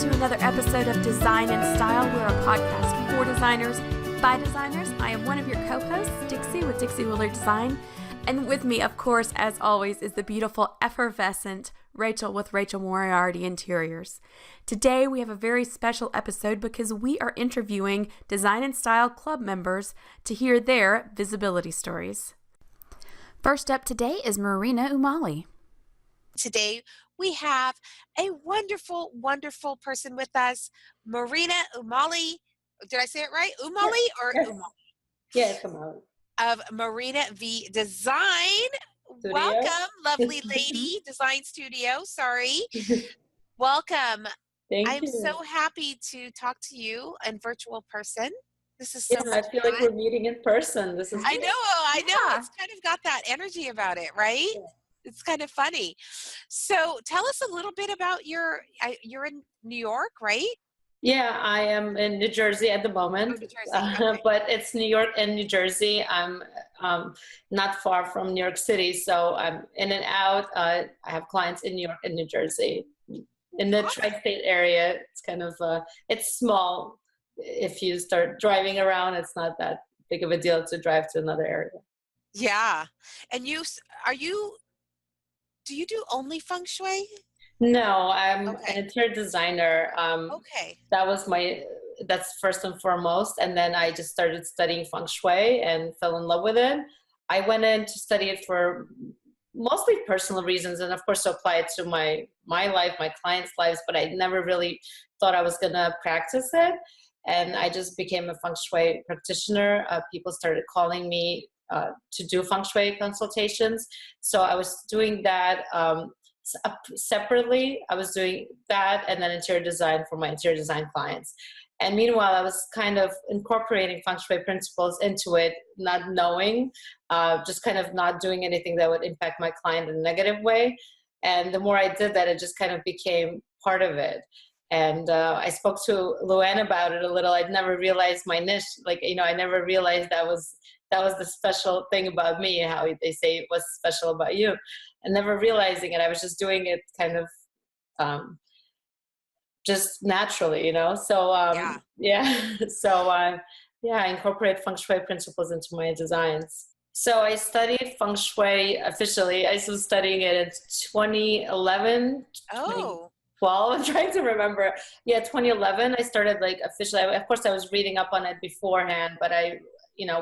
to another episode of Design and Style. We're a podcast for designers by designers. I am one of your co-hosts, Dixie with Dixie Wheeler Design. And with me, of course, as always, is the beautiful, effervescent Rachel with Rachel Moriarty Interiors. Today, we have a very special episode because we are interviewing Design and Style Club members to hear their visibility stories. First up today is Marina Umali. Today, we have a wonderful, wonderful person with us, Marina Umali. Did I say it right? Umali or Yes. Umali? Yes, Umali. Of Marina V Design. Studio. Welcome, lovely lady. Design Studio. Sorry. Welcome. Thank I'm you. so happy to talk to you in virtual person. This is so I feel like we're meeting in person. This is I know. Yeah. It's kind of got that energy about it, right? Yeah. It's kind of funny. So tell us a little bit about you're in New York, right? Yeah, I am in New Jersey at the moment, Oh, New Jersey, okay. but it's New York and New Jersey. I'm not far from New York City, so I'm in and out. I have clients in New York and New Jersey. In the tri-state area, it's kind of, it's small. If you start driving around, it's not that big of a deal to drive to another area. Yeah. And do you do only feng shui? No, I'm Okay. an interior designer. Okay. That's first and foremost. And then I just started studying feng shui and fell in love with it. I went in to study it for mostly personal reasons, and of course to apply it to my life, my clients' lives, but I never really thought I was gonna practice it. And I just became a feng shui practitioner. People started calling me to do feng shui consultations. So I was doing that separately. I was doing that and then interior design for my interior design clients. And meanwhile, I was kind of incorporating feng shui principles into it, not knowing, just kind of not doing anything that would impact my client in a negative way. And the more I did that, it just kind of became part of it. And I spoke to Luann about it a little. I'd never realized my niche. I never realized that was the special thing about me, how they say what's special about you. And never realizing it, I was just doing it kind of just naturally, So yeah. So I incorporate feng shui principles into my designs. So I studied feng shui officially. I was studying it in 2011. Oh. 2012. I'm trying to remember. Yeah, 2011. I started officially. Of course, I was reading up on it beforehand, but I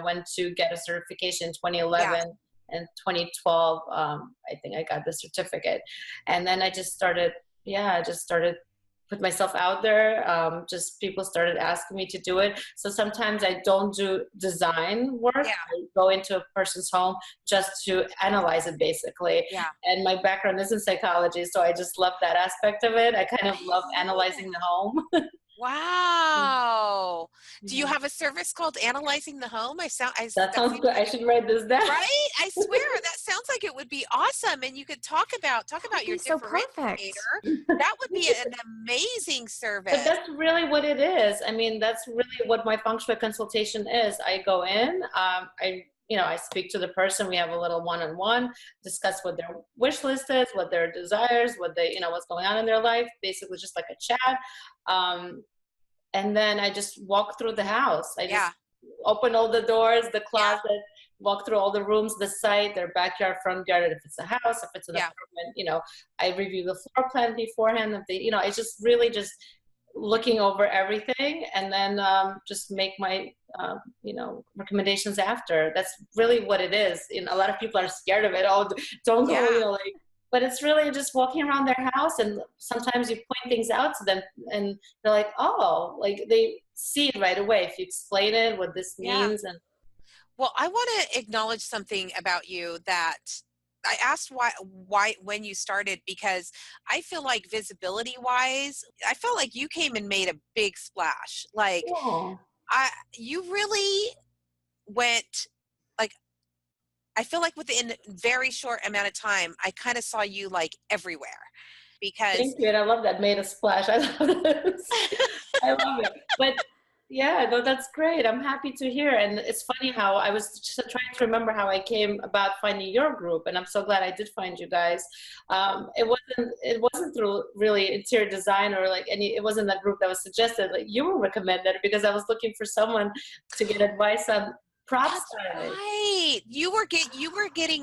went to get a certification in 2011. Yeah. And 2012, I think I got the certificate. And then I just started put myself out there. Just people started asking me to do it. So sometimes I don't do design work. Yeah. I go into a person's home just to analyze it, basically. Yeah. And my background is in psychology, so I just love that aspect of it. I kind of love analyzing the home. Wow. Do you have a service called Analyzing the Home? That sounds good. I should write this down. Right? I swear that sounds like it would be awesome. And you could talk about your so differentiator. perfect. That would be an amazing service. But that's really what it is. I mean, that's really what my feng shui consultation is. I go in, I speak to the person. We have a little one-on-one, discuss what their wish list is, what their desires, what's going on in their life, basically just like a chat. And then I just walk through the house. I just open all the doors, the closet, walk through all the rooms, the site, their backyard, front yard, if it's a house, if it's an apartment, I review the floor plan beforehand. It's just really just looking over everything and then just make my, recommendations after. That's really what it is. A lot of people are scared of it. Oh, don't go, but it's really just walking around their house, and sometimes you point things out to them and they're like, oh, they see it right away if you explain it, what this means. And well, I want to acknowledge something about you that I asked why when you started, because I feel like visibility wise, I felt like you came and made a big splash. You really went, I feel like within a very short amount of time, I kind of saw you everywhere. Because thank you, and I love that, made a splash. I love this. I love it. But Yeah, no, that's great. I'm happy to hear. And it's funny how I was just trying to remember how I came about finding your group, and I'm so glad I did find you guys. It wasn't through really interior design or like any. It wasn't that group that was suggested. Like you were recommended because I was looking for someone to get advice on prop That's styling. right.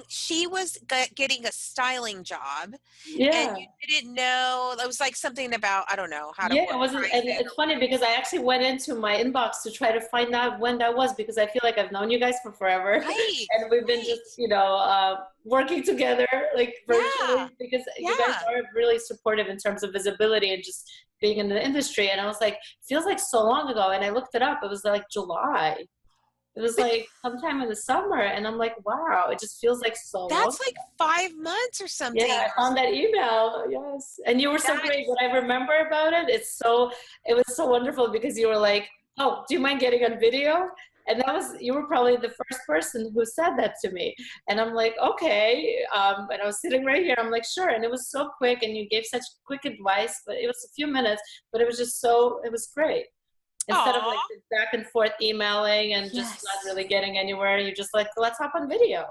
She was getting a styling job, and Yeah. you didn't know. It was like something about, I don't know, how to Yeah, what it wasn't, price and it it's or funny because I actually went into my inbox to try to find out when that was because I feel like I've known you guys for forever, right, and we've been just, right. working together like Yeah, virtually because you guys yeah. are really supportive in terms of visibility and just being in the industry. And I was like, feels like so long ago, and I looked it up. It was like July. It was But like sometime in the summer, and I'm like, wow, it just feels like so long. that's like 5 months or Yeah, something. I found that email. Yes. And you were so That great. What I remember about it, it was so wonderful because you were like, oh, do you mind getting on video? And you were probably the first person who said that to me. And I'm like, okay. And I was sitting right here. I'm like, sure. And it was so quick and you gave such quick advice, but it was a few minutes, but it was great. Instead of like Aw, the back and forth emailing and just not Yes. really getting anywhere, you just like, let's hop on video.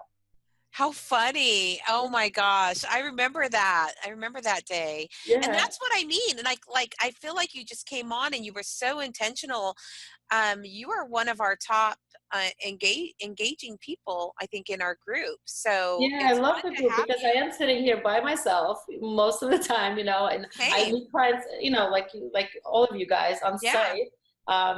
how funny. Oh my gosh. I remember that. I remember that day. And Yeah. that's what I mean. And like I feel like you just came on and you were so intentional. You are one of our top engaging people, I think, in our group. So Yeah, I it's love fun the to group have because I you. am sitting here by myself most of the time, and I Same. meet clients, like all of you guys on Yeah. site.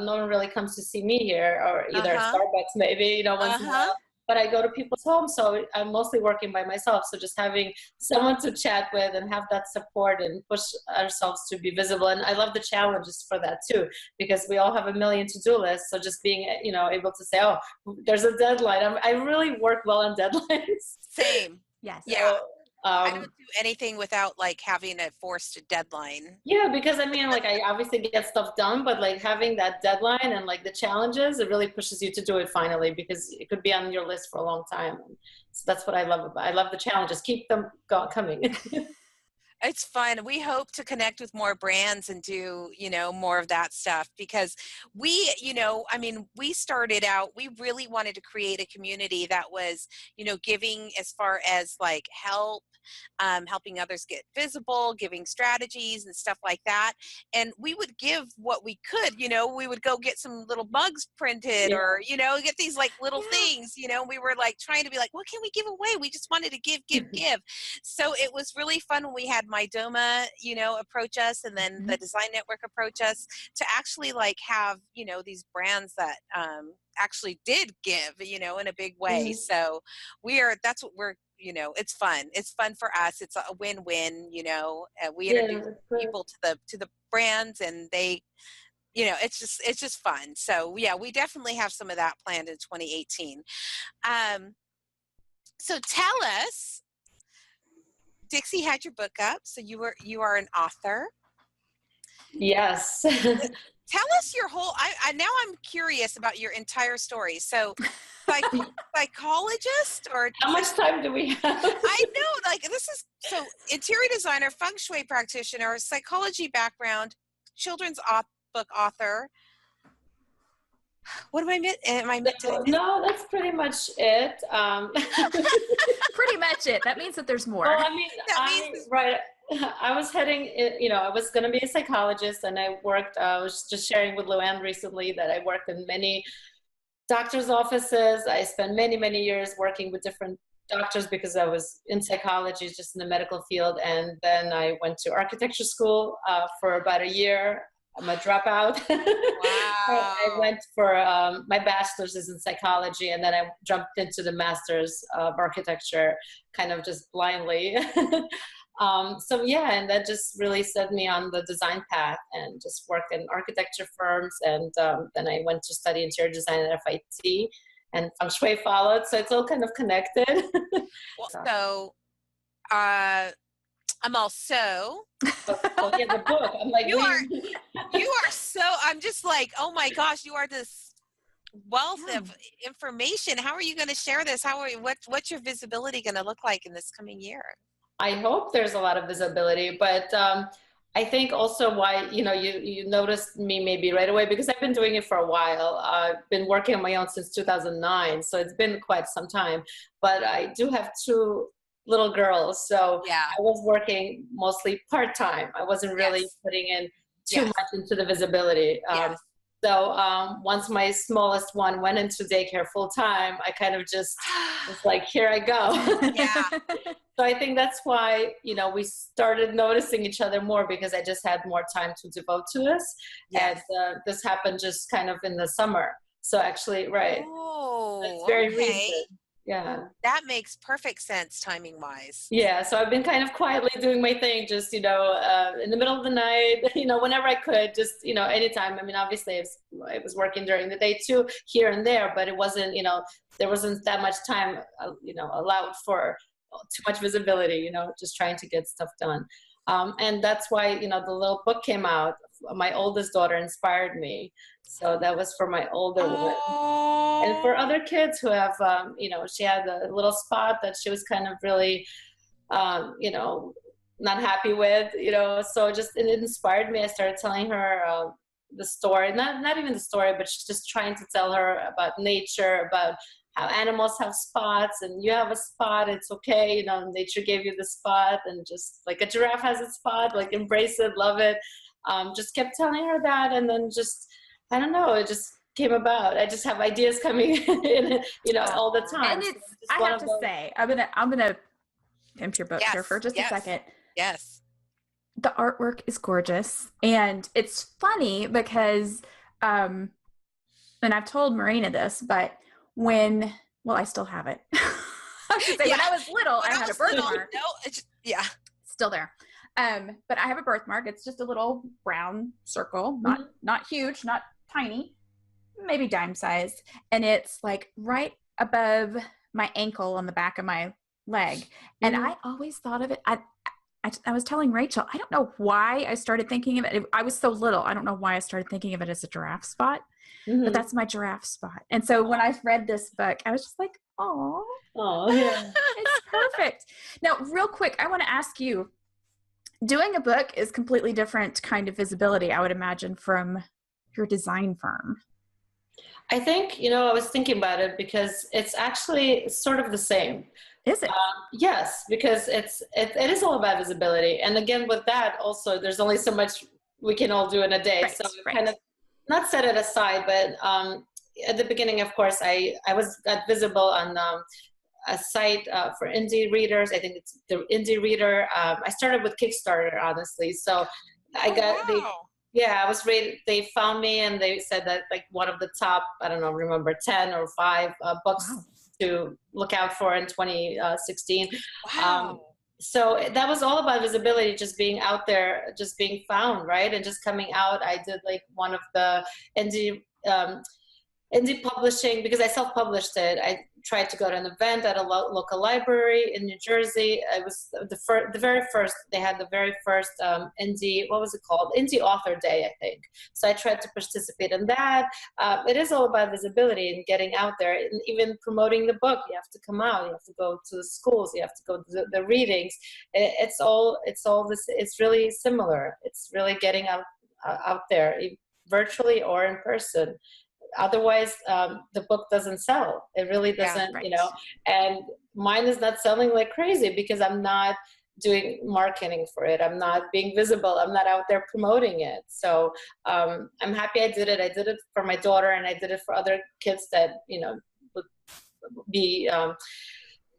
No one really comes to see me here, or either at Uh-huh. Starbucks maybe, once in a Uh-huh. while. But I go to people's homes, so I'm mostly working by myself. So just having someone to chat with and have that support and push ourselves to be visible. And I love the challenges for that too, because we all have a million to-do lists. So just being, able to say, oh, there's a deadline. I really work well on deadlines. Same. Yes. Yeah. So, I don't um, do anything without like having a forced deadline. yeah, because I mean, like, I obviously get stuff done, but like having that deadline and like the challenges, it really pushes you to do it finally because it could be on your list for a long time. And so that's what I love about. I love the challenges. Keep them coming. It's fun. We hope to connect with more brands and do, more of that stuff because I mean, we started out, we really wanted to create a community that was, giving as far as like helping others get visible, giving strategies and stuff like that. And we would give what we could, we would go get some little mugs printed Yeah. or, get these like little Yeah. things, we were like trying to be like, what can we give away? We just wanted to give, give, give. So it was really fun when we had MyDoma, approach us and then the Mhm. Design Network approach us to actually like have, these brands that actually did give, in a big way. Yeah. So that's what we're, it's fun. It's fun for us. It's a win-win, we Yeah, introduce that's good. people to the brands and they, it's just fun. So yeah, we definitely have some of that planned in 2018. Um, so tell us, Dixie had your book up, so you are an author. Yes. Tell us your whole. I now I'm curious about your entire story. So, psych, psychologist or How much time do we have? I know, like this is so interior designer, feng shui practitioner, psychology background, children's book author. What am I did I miss? No, that's pretty much it. Pretty much it. That means that there's Well, more. I mean, That means right. I was I was going to be a psychologist, and I was just sharing with Luann recently that I worked in many doctors' offices. I spent many, many years working with different doctors because I was in psychology, just in the medical field. And then I went to architecture school for about a year. I'm a dropout. I wow. went for my bachelor's is in psychology, and then I jumped into the master's of architecture, kind of just blindly. So yeah, and that just really set me on the design path, and just worked in architecture firms, and then I went to study interior design at FIT, and feng shui followed. So it's all kind of connected. Well, so I'm also Oh yeah, the book. I'm like, you what do are you mean? you are so I'm just like, oh my gosh, you are this wealth Yeah. of information. How are you going to share this? What's your visibility going to look like in this coming year? I hope there's a lot of visibility, but I think also why, you noticed me maybe right away, because I've been doing it for a while. I've been working on my own since 2009, so it's been quite some time. But I do have two little girls, so Yeah. I was working mostly part-time. I wasn't really Yes. putting in too Yes. much into the visibility. Yes. So once my smallest one went into daycare full-time, I kind of just was like, here I go. Yeah. So I think that's why, we started noticing each other more, because I just had more time to devote to this. Yes. And this happened just kind of in the summer. So actually, right. That's Oh, very okay. recent. Yeah. That makes perfect sense timing wise. Yeah. So I've been kind of quietly doing my thing, just, in the middle of the night, whenever I could, just, anytime. I mean, obviously I was working during the day too, here and there, but it wasn't, there wasn't that much time, allowed for too much visibility, just trying to get stuff done. And that's why, the little book came out. My oldest daughter inspired me. So that was for my older one. And for other kids who have, she had a little spot that she was kind of really, not happy with, so it inspired me. I started telling her the story, not even the story, but just trying to tell her about nature, about how animals have spots, and you have a spot, it's okay, nature gave you the spot, and just like a giraffe has its spot, like embrace it, love it. Just kept telling her that, and then just, I don't know, it just came about. I just have ideas coming in, all the time. And it's, I have to say, I'm gonna pimp your book here for just a second. Yes. The artwork is gorgeous, and it's funny because, and I've told Marina this, but I still have it. I should say, when I was little, I had a birthmark. Yeah. Still there. But I have a birthmark. It's just a little brown circle, not huge, not tiny, maybe dime sized. And it's like right above my ankle on the back of my leg. And I always thought of it. I was telling Rachel, I don't know why I started thinking of it. I was so little. I don't know why I started thinking of it as a giraffe spot, but that's my giraffe spot. And so when I read this book, I was just like, oh, yeah. It's perfect. Now, real quick, I want to ask you, doing a book is completely different kind of visibility, I would imagine, from your design firm. I think, I was thinking about it, because it's actually sort of the same. Is it? Yes, because it is all about visibility. And again, with that also, there's only so much we can all do in a day. So kind of not set it aside, but at the beginning, of course, I got visible on a site for indie readers. I think it's the Indie Reader. I started with Kickstarter, honestly. So I was rated, they found me, and they said that like one of the top, I don't know, remember 10 or 5 books to look out for in 2016. Wow. So that was all about visibility, just being out there, just being found, right? And just coming out. I did like one of the indie publishing, because I self-published it. I tried to go to an event at a local library in New Jersey. It was the very first, they had the very first indie, what was it called? Indie Author Day, I think. So I tried to participate in that. It is all about visibility and getting out there, and even promoting the book. You have to come out, you have to go to the schools, you have to go to the readings. It's all this, it's really similar. It's really getting out there, virtually or in person. Otherwise, the book doesn't sell. It really doesn't, and mine is not selling like crazy because I'm not doing marketing for it. I'm not being visible. I'm not out there promoting it. So I'm happy I did it. I did it for my daughter, and I did it for other kids that,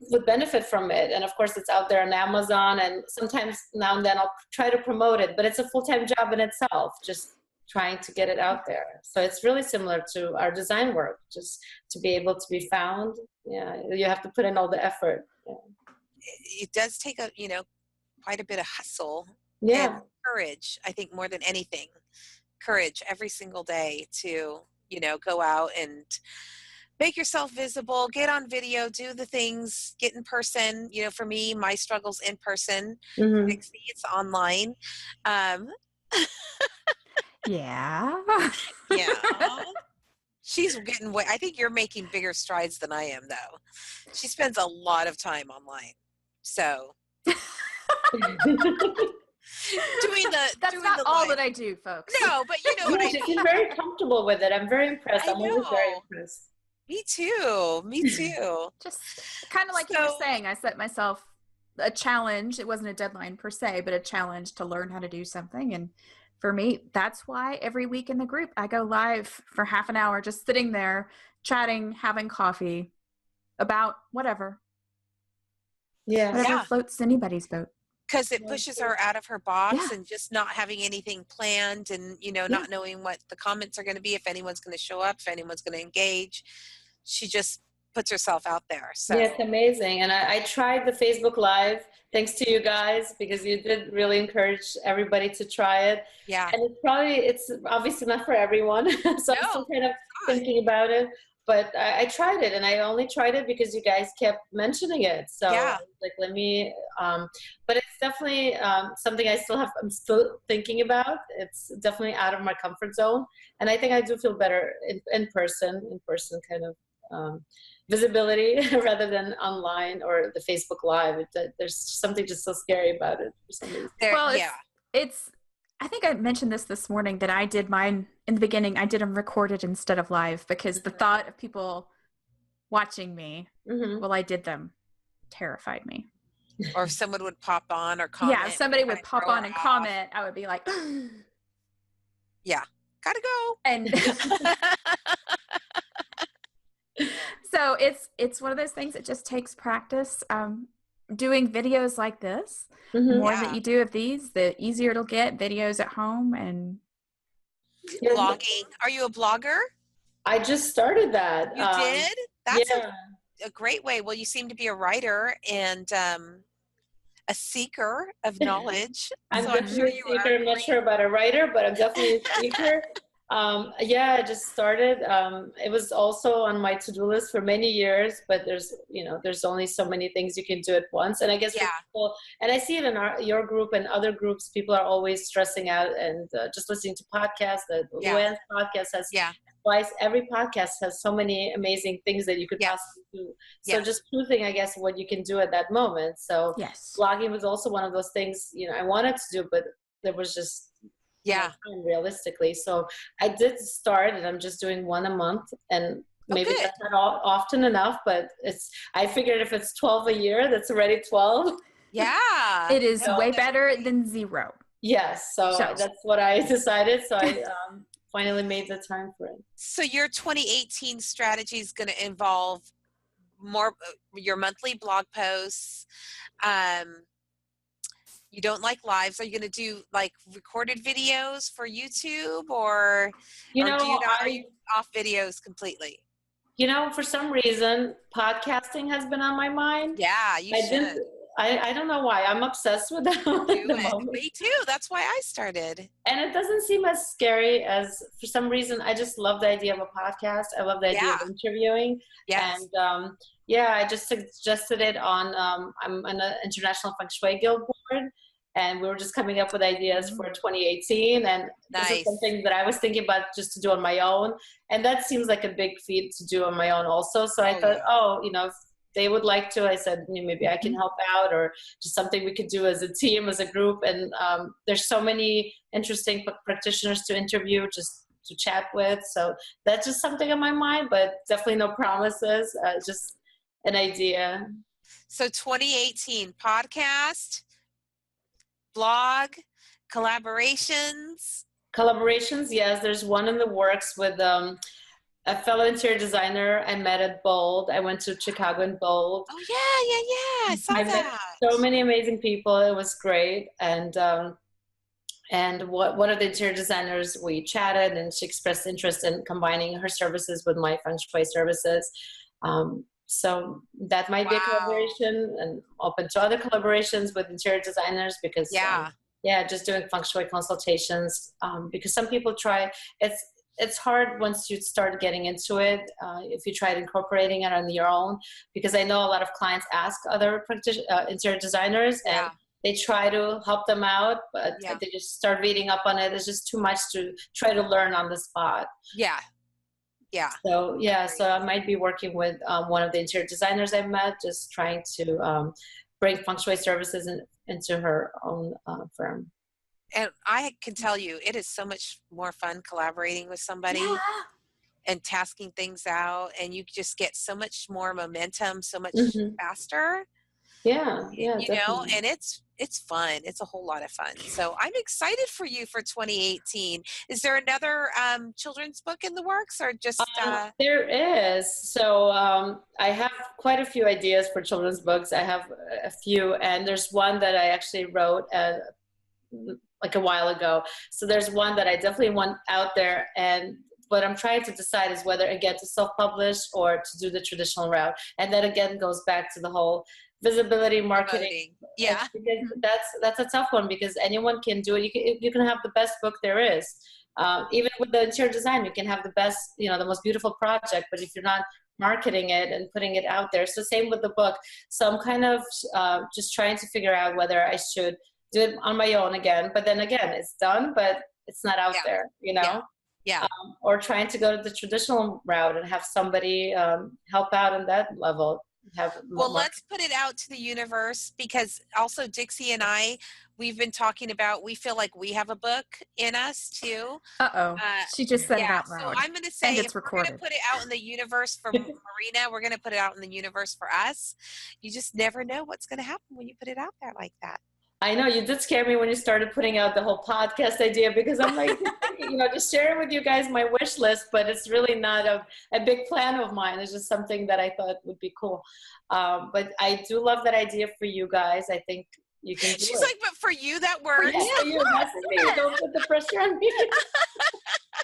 would benefit from it. And of course, it's out there on Amazon, and sometimes now and then I'll try to promote it, but it's a full-time job in itself, just trying to get it out there. So it's really similar to our design work, just to be able to be found. Yeah, you have to put in all the effort. Yeah. It does take quite a bit of hustle and courage, I think, more than anything. Courage every single day to, go out and make yourself visible, get on video, do the things, get in person. For me, my struggle's in person. Dixie, it's online. Yeah. She's getting way. I think you're making bigger strides than I am, though. She spends a lot of time online. So That's doing not the all live. that I do, folks. No, but you know what I You mean. seem very comfortable with it. I'm very impressed. I I'm always very know. impressed. Me too. Me too. Just kind of like you were So saying, I set myself a challenge. It wasn't a deadline per se, but a challenge to learn how to do something. And for me, that's why every week in the group, I go live for half an hour, just sitting there, chatting, having coffee about whatever Yeah. yeah, floats anybody's boat. because it pushes her out of her box Yeah. and just not having anything planned and, not knowing what the comments are going to be, if anyone's going to show up, if anyone's going to engage. She just puts herself out there. So Yeah, it's amazing. And I tried the Facebook Live thanks to you guys because you did really encourage everybody to try it. yeah. And it's obviously not for everyone. So I'm still kind of not. thinking about it. But I tried it, and I only tried it because you guys kept mentioning it. So I Yeah. was like, let me, but it's definitely something I'm still thinking about. It's definitely out of my comfort zone. And I think I do feel better in person kind of visibility rather than online or the Facebook Live. There's something just so scary about it for some reason. Well, it's I think I mentioned this morning that I did mine in the beginning. I did them recorded instead of live because the thought of people watching me while I did them terrified me. Or if someone would pop on or comment. Yeah, if somebody would pop on and comment, I would be like, yeah, gotta go. And so it's one of those things that just takes practice. Doing videos like this, more that you do of these, the easier it'll get. Videos at home and blogging. Are you a blogger? I just started that. You did? That's a great way. Well, you seem to be a writer and a seeker of knowledge. I'm so definitely I'm sure a seeker. I'm not sure about a writer, but I'm definitely a seeker. I just started. It was also on my to-do list for many years, but there's only so many things you can do at once. And I guess for people, and I see it in your group and other groups, people are always stressing out and just listening to podcasts. The Luann's podcast has twice. Every podcast has so many amazing things that you could possibly do. So just choosing, I guess, what you can do at that moment. So blogging was also one of those things, I wanted to do, but there was just realistically. So I did start, and I'm just doing one a month, and maybe that's not often enough, but I figured if it's 12 a year, that's already 12. Yeah. It is way better than 0. Yes. So that's what I decided. So I finally made the time for it. So your 2018 strategy is going to involve more your monthly blog posts. You don't like lives. Are you going to do like recorded videos for YouTube or are you off videos completely? For some reason, podcasting has been on my mind. Yeah, you should. I don't know why. I'm obsessed with that. Me too. That's why I started. And it doesn't seem as scary as, for some reason, I just love the idea of a podcast. I love the idea of interviewing. Yes. And I just suggested it on, I'm on an International Feng Shui Guild board. And we were just coming up with ideas for 2018. And this is something that I was thinking about just to do on my own. And that seems like a big feat to do on my own also. So I thought, if they would like to, I said, maybe I can help out, or just something we could do as a team, as a group. And there's so many interesting practitioners to interview, just to chat with. So that's just something on my mind, but definitely no promises, just an idea. So 2018 podcast, blog, collaborations. Yes, there's one in the works with a fellow interior designer I met at Bold. I went to Chicago and Bold. Oh yeah, I saw that. Met so many amazing people. It was great. And one of the interior designers, we chatted, and she expressed interest in combining her services with my feng shui services. So that might be a collaboration, and open to other collaborations with interior designers because just doing feng shui consultations, because some people try, it's hard once you start getting into it, if you tried incorporating it on your own, because I know a lot of clients ask other interior designers and they try to help them out, but they just start reading up on it. It's just too much to try to learn on the spot. So so I might be working with one of the interior designers I met, just trying to bring feng shui services into her own firm. And I can tell you, it is so much more fun collaborating with somebody and tasking things out, and you just get so much more momentum, so much faster. Yeah, definitely. And it's fun. It's a whole lot of fun. So I'm excited for you for 2018. Is there another children's book in the works, or just? There is. So I have quite a few ideas for children's books. I have a few, and there's one that I actually wrote like a while ago. So there's one that I definitely want out there, and what I'm trying to decide is whether again to self-publish or to do the traditional route. And that again goes back to the whole visibility marketing. Yeah, because that's a tough one, because anyone can do it. You can have the best book there is. Even with the interior design, you can have the best, the most beautiful project, but if you're not marketing it and putting it out there. So same with the book. So I'm kind of just trying to figure out whether I should do it on my own again, but then again, it's done, but it's not out there, Yeah. Or trying to go to the traditional route and have somebody help out on that level. Let's put it out to the universe, because also Dixie and I, we've been talking about, we feel like we have a book in us too. She just said it out loud. So I'm going to say, if we're going to recorded. put it out in the universe for Marina, we're going to put it out in the universe for us. You just never know what's going to happen when you put it out there like that. I know you did scare me when you started putting out the whole podcast idea, because I'm like, just sharing with you guys my wish list, but it's really not a big plan of mine. It's just something that I thought would be cool. But I do love that idea for you guys. I think you can do She's it. like, but for you, that works. Yeah, you, that's me. Don't put the pressure on me.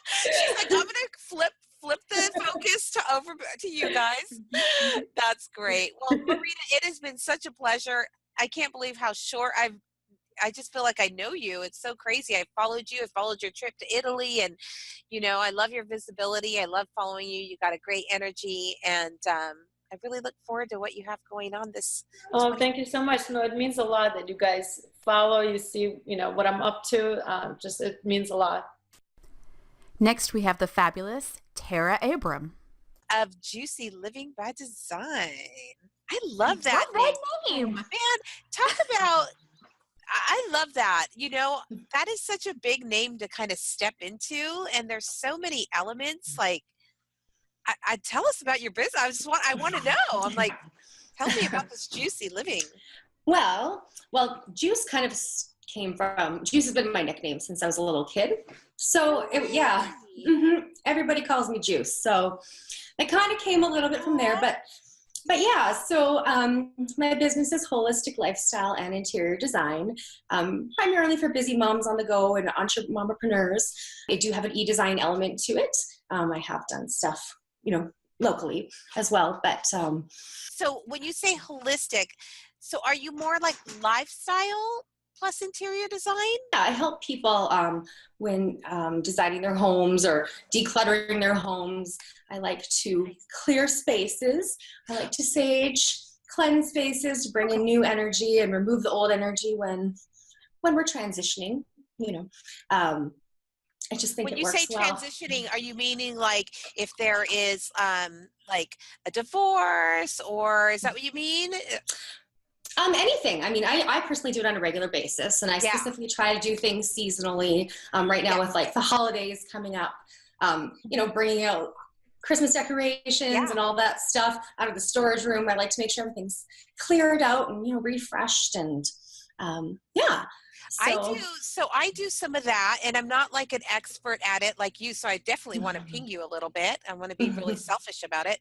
She's like, I'm going to flip the focus to you guys. That's great. Well, Marina, it has been such a pleasure. I can't believe how short I just feel like I know you. It's so crazy. I followed you. I followed your trip to Italy, and I love your visibility. I love following you. You got a great energy, and I really look forward to what you have going on this. Oh, thank you so much. No, it means a lot that you guys follow. You see, what I'm up to. Just it means a lot. Next, we have the fabulous Tara Abram of Juicy Living by Design. I love that name. Man, talk about. I love that. That is such a big name to kind of step into, and there's so many elements. Like, I tell us about your business. I want to know. I'm like, tell me about this Juicy Living. Well, Juice kind of came from, Juice has been my nickname since I was a little kid. So everybody calls me Juice. So it kind of came a little bit from there, but yeah, so my business is holistic lifestyle and interior design, primarily for busy moms on the go and entrepreneurs. I do have an e-design element to it. I have done stuff, locally as well. But so when you say holistic, so are you more like lifestyle plus interior design? Yeah, I help people when designing their homes or decluttering their homes. I like to clear spaces. I like to sage, cleanse spaces to bring in new energy and remove the old energy when we're transitioning. I just think when it you works say well. Transitioning, are you meaning like if there is like a divorce, or is that what you mean? Anything. I mean, I personally do it on a regular basis, and I specifically try to do things seasonally. Right now with like the holidays coming up, bringing out Christmas decorations and all that stuff out of the storage room. I like to make sure everything's cleared out and, refreshed and, I do some of that, and I'm not like an expert at it like you, so I definitely want to ping you a little bit. I want to be really selfish about it.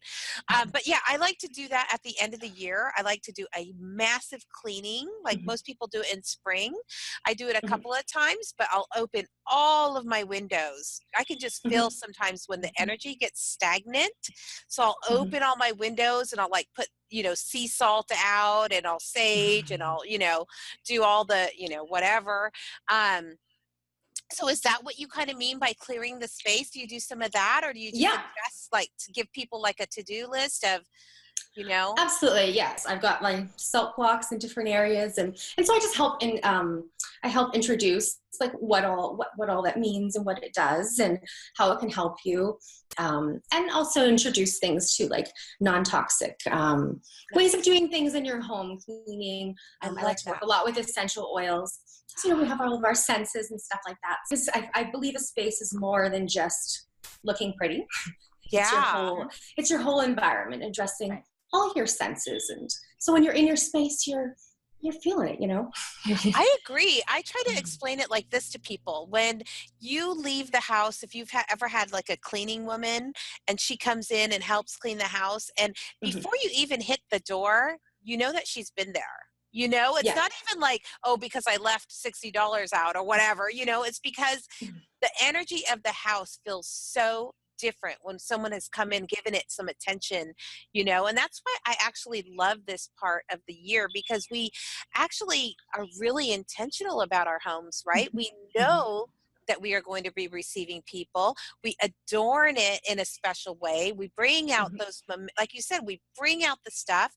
But yeah, I like to do that at the end of the year. I like to do a massive cleaning, like most people do it in spring. I do it a couple of times, but I'll open all of my windows. I can just feel sometimes when the energy gets stagnant. So I'll open all my windows and I'll like put, sea salt out, and I'll sage and I'll, do all the, whatever. So is that what you kind of mean by clearing the space? Do you do some of that, or do you just suggest like to give people like a to-do list of, you know? Absolutely, yes. I've got my salt blocks in different areas, and so I just help I help introduce like what all that means and what it does and how it can help you, and also introduce things to like non-toxic ways of doing things in your home, cleaning. I like to work a lot with essential oils. So, you know, we have all of our senses and stuff like that. Because I believe a space is more than just looking pretty. Yeah. It's your whole environment, addressing all your senses. And so when you're in your space, you're feeling it, you know? I agree. I try to explain it like this to people. When you leave the house, if you've ever had like a cleaning woman and she comes in and helps clean the house, and before you even hit the door, you know that she's been there. You know, it's not even like, oh, because I left $60 out or whatever, you know, it's because the energy of the house feels so different when someone has come in, given it some attention, you know, and that's why I actually love this part of the year, because we actually are really intentional about our homes, right? We know that we are going to be receiving people. We adorn it in a special way. We bring out those, like you said, we bring out the stuff,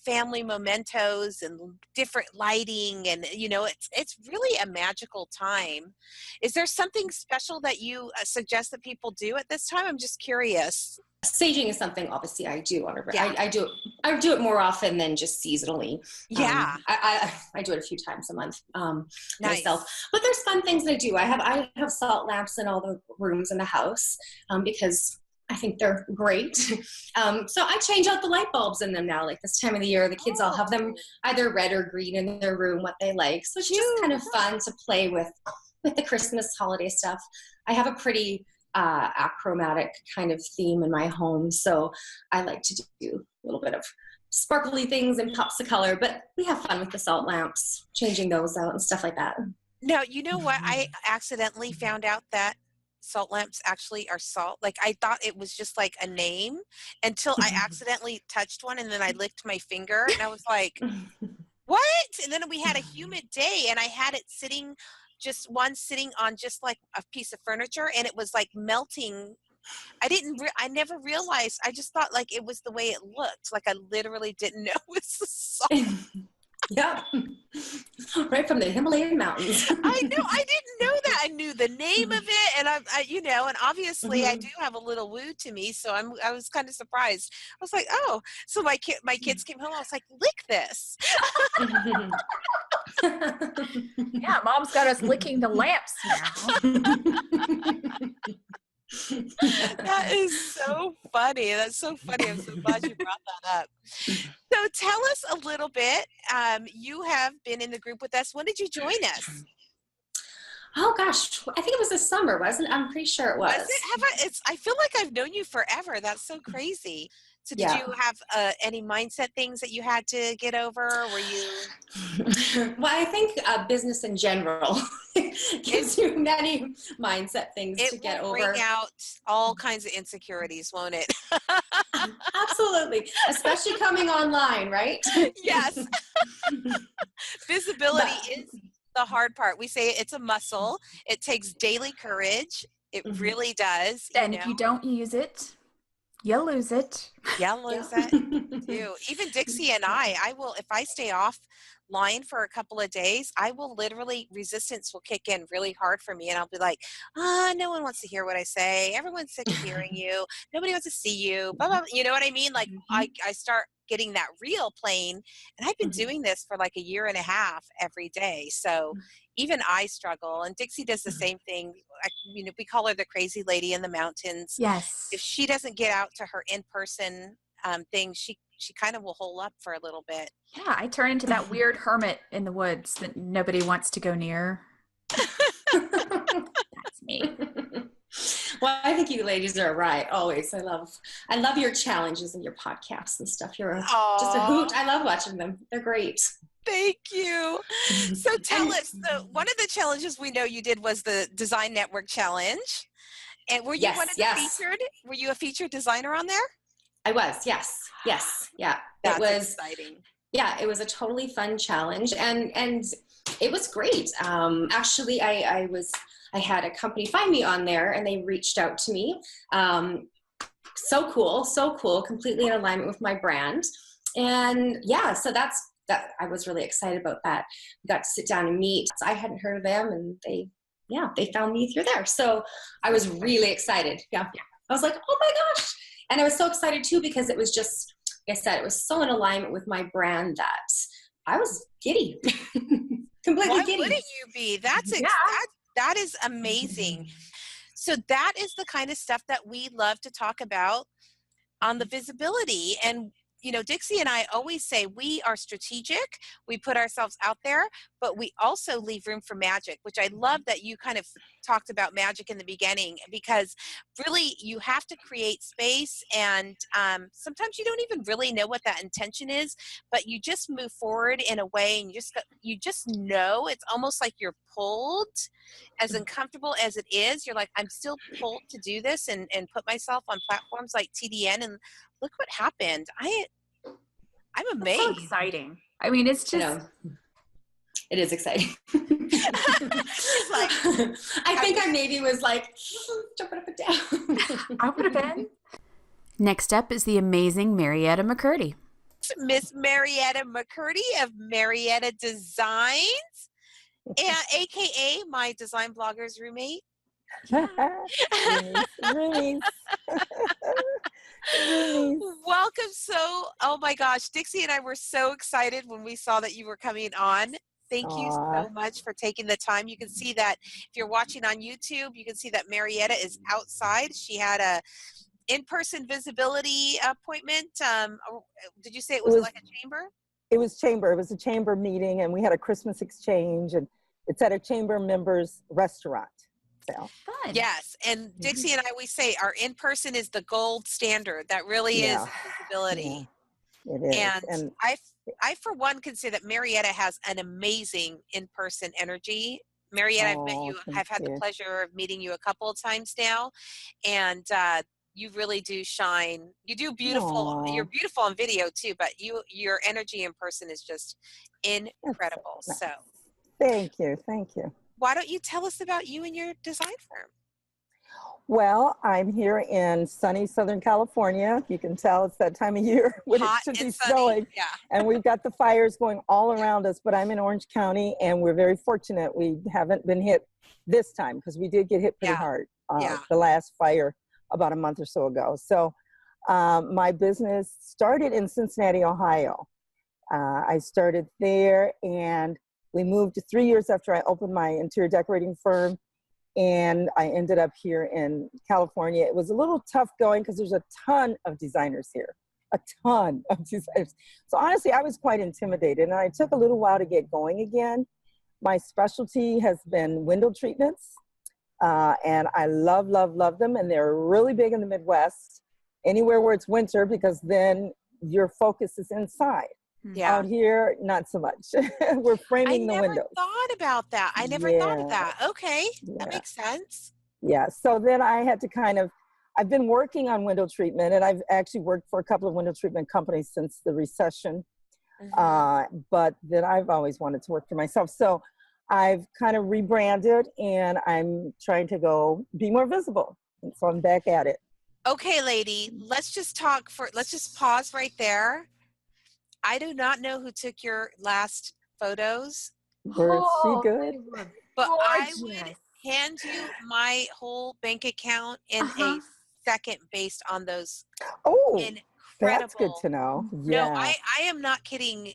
family mementos and different lighting, and you know, it's really a magical time. Is there something special that you suggest that people do at this time? I'm just curious. Saging is something obviously I do on I do it more often than just seasonally. Yeah. I do it a few times a month myself. But there's fun things that I do. I have salt lamps in all the rooms in the house because I think they're great. So I change out the light bulbs in them now. Like this time of the year, the kids all have them either red or green in their room, what they like. So it's just kind of fun to play with the Christmas holiday stuff. I have a pretty achromatic kind of theme in my home, so I like to do a little bit of sparkly things and pops of color, but we have fun with the salt lamps, changing those out and stuff like that. Now, you know what? I accidentally found out that salt lamps actually are salt. Like I thought it was just like a name until I accidentally touched one, and then I licked my finger and I was like, what? And then we had a humid day and I had it sitting on just like a piece of furniture, and it was like melting. I never realized. I just thought like it was the way it looked. Like I literally didn't know it was the salt. Yeah, right from the Himalayan mountains. I know. I didn't know that. I knew the name of it, and I you know, and obviously I do have a little woo to me, so I was kind of surprised. I was like, oh, so my kids came home. I was like, lick this. Yeah, Mom's got us licking the lamps now. That is so funny. That's so funny. I'm so glad you brought that up. So tell us a little bit. You have been in the group with us. When did you join us? Oh gosh, I think it was this summer, wasn't it? I'm pretty sure it was. Was it? I feel like I've known you forever. That's so crazy. So did you have any mindset things that you had to get over? Were you? Well, I think business in general gives you many mindset things to get over. It will bring out all kinds of insecurities, won't it? Absolutely. Especially coming online, right? Yes. Visibility is the hard part. We say it's a muscle. It takes daily courage. It really does. And if you don't use it, you'll lose it. You'll lose it too. Even Dixie and I will, if I stay offline for a couple of days, I will literally, resistance will kick in really hard for me. And I'll be like, no one wants to hear what I say. Everyone's sick of hearing you. Nobody wants to see you. Blah, blah, blah. You know what I mean? Like I start getting that real plane. And I've been doing this for like a year and a half every day. So even I struggle, and Dixie does the same thing. We call her the crazy lady in the mountains. Yes. If she doesn't get out to her in-person thing, she kind of will hole up for a little bit. Yeah, I turn into that weird hermit in the woods that nobody wants to go near. That's me. Well, I think you ladies are right. Always. I love your challenges and your podcasts and stuff. You're just a hoot. I love watching them. They're great. Thank you. So tell us, one of the challenges we know you did was the Design Network Challenge. And were you one of the featured? Were you a featured designer on there? I was, yes. Yeah. That's it was exciting. Yeah, it was a totally fun challenge, and it was great. Actually, I had a company find me on there, and they reached out to me. so cool, completely in alignment with my brand. And yeah, so that I was really excited about that. We got to sit down and meet. I hadn't heard of them, and they found me through there. So I was really excited. Yeah. I was like, oh my gosh. And I was so excited too, because it was just, like I said, it was so in alignment with my brand that I was giddy. Completely Why giddy. wouldn't you be? That is amazing. So that is the kind of stuff that we love to talk about on the visibility. And you know, Dixie and I always say we are strategic, we put ourselves out there, but we also leave room for magic, which I love that you kind of talked about magic in the beginning, because really you have to create space, and sometimes you don't even really know what that intention is, but you just move forward in a way, and you just know. It's almost like you're pulled, as uncomfortable as it is. You're like, I'm still pulled to do this and put myself on platforms like TDN, and look what happened. I'm amazed. So exciting. I mean, it's You just, know, it is exciting. She's like, I think I maybe was like jumping up and down. I would have been. Next up is the amazing Marietta McCurdy. Miss Marietta McCurdy of Marietta Designs, and AKA my design blogger's roommate. Roomies. Roomies. Welcome. Oh my gosh, Dixie and I were so excited when we saw that you were coming on. Thank you so much for taking the time. You can see that if you're watching on YouTube, you can see that Marietta is outside. She had a in-person visibility appointment. Did you say it was like a chamber? It was chamber. It was a chamber meeting, and we had a Christmas exchange, and it's at a chamber members restaurant. So. Fun. Yes, and Dixie and I, we say our in-person is the gold standard. That really is visibility. Yeah, it is. And I for one can say that Marietta has an amazing in-person energy. Marietta, I've met you. I've had the pleasure of meeting you a couple of times now, and you really do shine. You do beautiful. You're beautiful on video too, but your energy in person is just incredible. Nice. So, thank you. Why don't you tell us about you and your design firm? Well, I'm here in sunny Southern California. You can tell it's that time of year when Hot it should be and sunny. snowing. Yeah. And we've got the fires going all around us, but I'm in Orange County, and we're very fortunate we haven't been hit this time, because we did get hit pretty hard the last fire about a month or so ago. So my business started in Cincinnati, Ohio. I started there, and we moved 3 years after I opened my interior decorating firm, and I ended up here in California. It was a little tough going because there's a ton of designers here, a ton of designers. So honestly, I was quite intimidated, and it took a little while to get going again. My specialty has been window treatments, and I love them, and they're really big in the Midwest, anywhere where it's winter, because then your focus is inside. Yeah. Out here, not so much. We're framing the windows. I never thought about that. I never thought of that. Okay. That makes sense. Yeah. So then I had to I've been working on window treatment, and I've actually worked for a couple of window treatment companies since the recession. But then I've always wanted to work for myself. So I've kind of rebranded, and I'm trying to be more visible. And so I'm back at it. Okay, lady, let's just pause right there. I do not know who took your last photos. Were she good? But I would hand you my whole bank account in a second based on those. Incredible. That's good to know. Yeah. No, I am not kidding.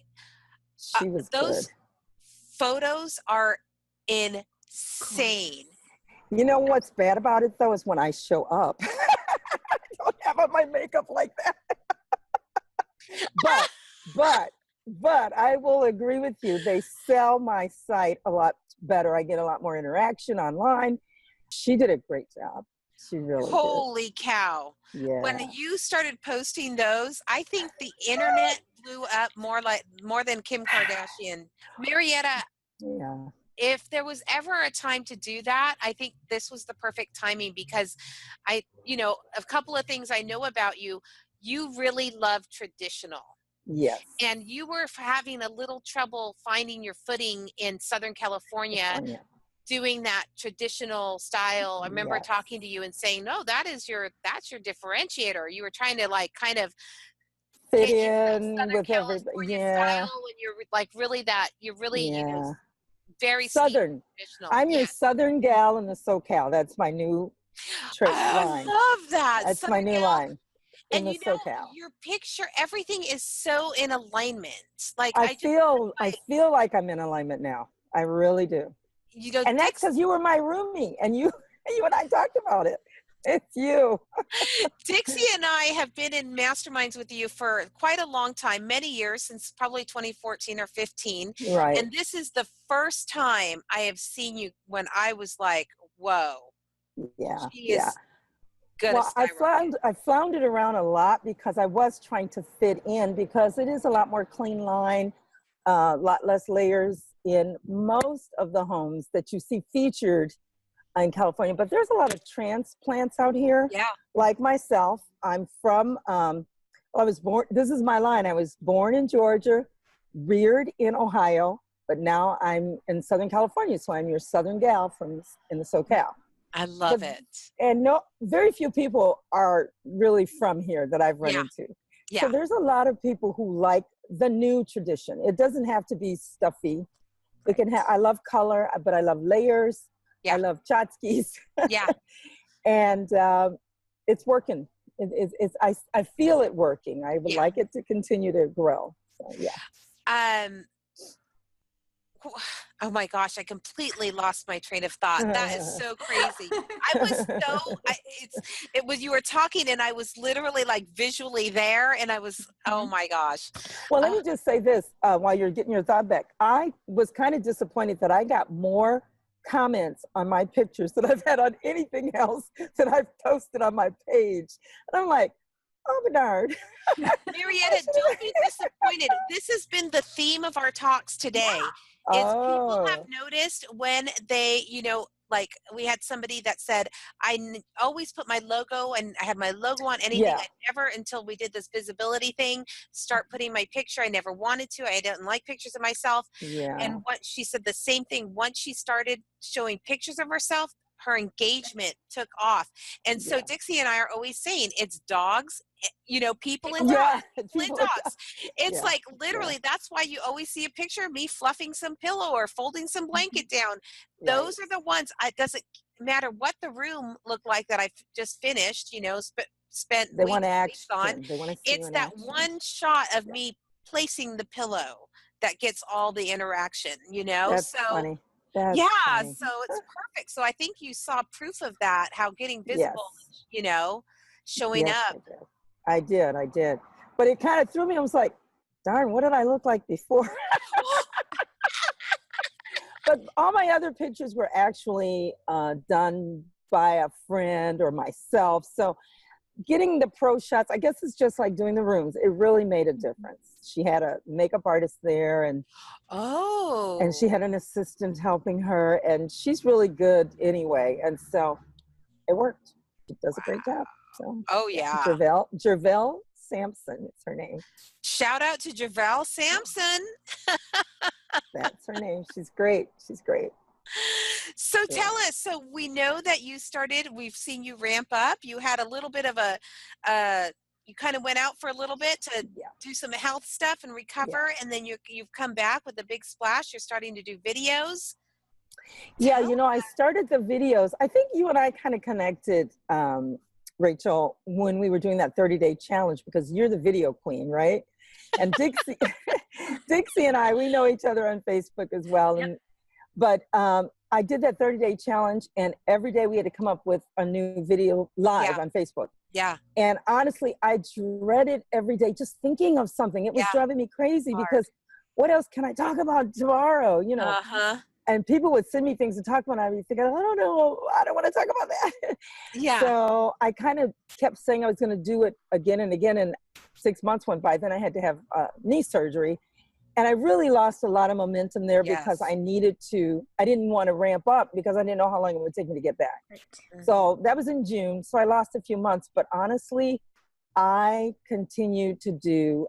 She was those good. Photos are insane. You know what's bad about it though is when I show up. I don't have on my makeup like that. But I will agree with you. They sell my site a lot better. I get a lot more interaction online. She did a great job. She really did. Holy cow. Yeah. When you started posting those, I think the internet blew up more than Kim Kardashian. Marietta, if there was ever a time to do that, I think this was the perfect timing, because a couple of things I know about you, you really love traditional. Yes. And you were having a little trouble finding your footing in Southern California. doing that traditional style. I remember Yes. talking to you and saying, no, that's your differentiator. You were trying to like kind of Fit get into that in Southern with everybody. California Yeah. style, and you're like really you're really, Yeah. very Southern. traditional. I'm your Yes. Southern gal in the SoCal. That's my new Oh, line. I love that. That's my Southern new gal. line in And the SoCal. your picture, everything is so in alignment. Like I I just feel like, like I'm in alignment now. I really do. And that's because you were my roomie, and you and I talked about it. It's you. Dixie and I have been in masterminds with you for quite a long time, many years, since probably 2014 or 15. Right. And this is the first time I have seen you when I was like, whoa. Yeah. She is good. Well, I floundered around a lot because I was trying to fit in, because it is a lot more clean line, a lot less layers in most of the homes that you see featured in California. But there's a lot of transplants out here. Yeah. Like myself, I'm from, I was born, this is my line. I was born in Georgia, reared in Ohio, but now I'm in Southern California. So I'm your Southern gal in the SoCal. I love it. And very few people are really from here that I've run into. Yeah. So there's a lot of people who like the new tradition. It doesn't have to be stuffy. It can I love color, but I love layers. Yeah. I love tchotchkes. Yeah. And it's working. I feel it working. I would like it to continue to grow. So, yeah. Oh my gosh, I completely lost my train of thought. That is so crazy. You were talking and I was literally like visually there, and I was, oh my gosh. Well, let me just say this while you're getting your thought back. I was kind of disappointed that I got more comments on my pictures than I've had on anything else that I've posted on my page. And I'm like, oh, Bernard. Marietta, don't be disappointed. This has been the theme of our talks today. People have noticed when they, like we had somebody that said, I always put my logo, and I have my logo on anything. Yeah. I never, until we did this visibility thing, start putting my picture. I never wanted to. I didn't like pictures of myself. Yeah. And she said the same thing. Once she started showing pictures of herself, her engagement took off. And so Dixie and I are always saying it's dogs, people and dogs. People and dogs. It's like literally that's why you always see a picture of me fluffing some pillow or folding some blanket down. Those are the ones. It doesn't matter what the room looked like that I've just finished, spent they want weeks action. on. They want to see it's that action. one shot of me placing the pillow that gets all the interaction, That's funny. That's funny. So it's perfect. So I think you saw proof of that, how getting visible, showing up. I did. But it kind of threw me. I was like, darn, what did I look like before? But all my other pictures were actually done by a friend or myself. So getting the pro shots, I guess it's just like doing the rooms. It really made a difference. She had a makeup artist there, and she had an assistant helping her, and she's really good anyway. And so it worked. She does a great job. So Jervelle Sampson, it's her name. Shout out to Jervelle Sampson. That's her name. She's great. So tell us, so we know that you started, we've seen you ramp up. You had a little bit of you kind of went out for a little bit to do some health stuff and recover. And then you've come back with a big splash. You're starting to do videos. Yeah. I started the videos. I think you and I kind of connected, Rachel, when we were doing that 30-day challenge, because you're the video queen, right? And Dixie and I, we know each other on Facebook as well. Yep. But I did that 30-day challenge, and every day we had to come up with a new video live on Facebook. Yeah. And honestly, I dreaded every day just thinking of something. It was driving me crazy because what else can I talk about tomorrow? And people would send me things to talk about, and I'd be thinking, I don't know, I don't want to talk about that. Yeah. So I kind of kept saying I was going to do it again and again, and 6 months went by. Then I had to have knee surgery. And I really lost a lot of momentum there because I didn't want to ramp up because I didn't know how long it would take me to get back. Right. Mm-hmm. So that was in June. So I lost a few months, but honestly, I continued to do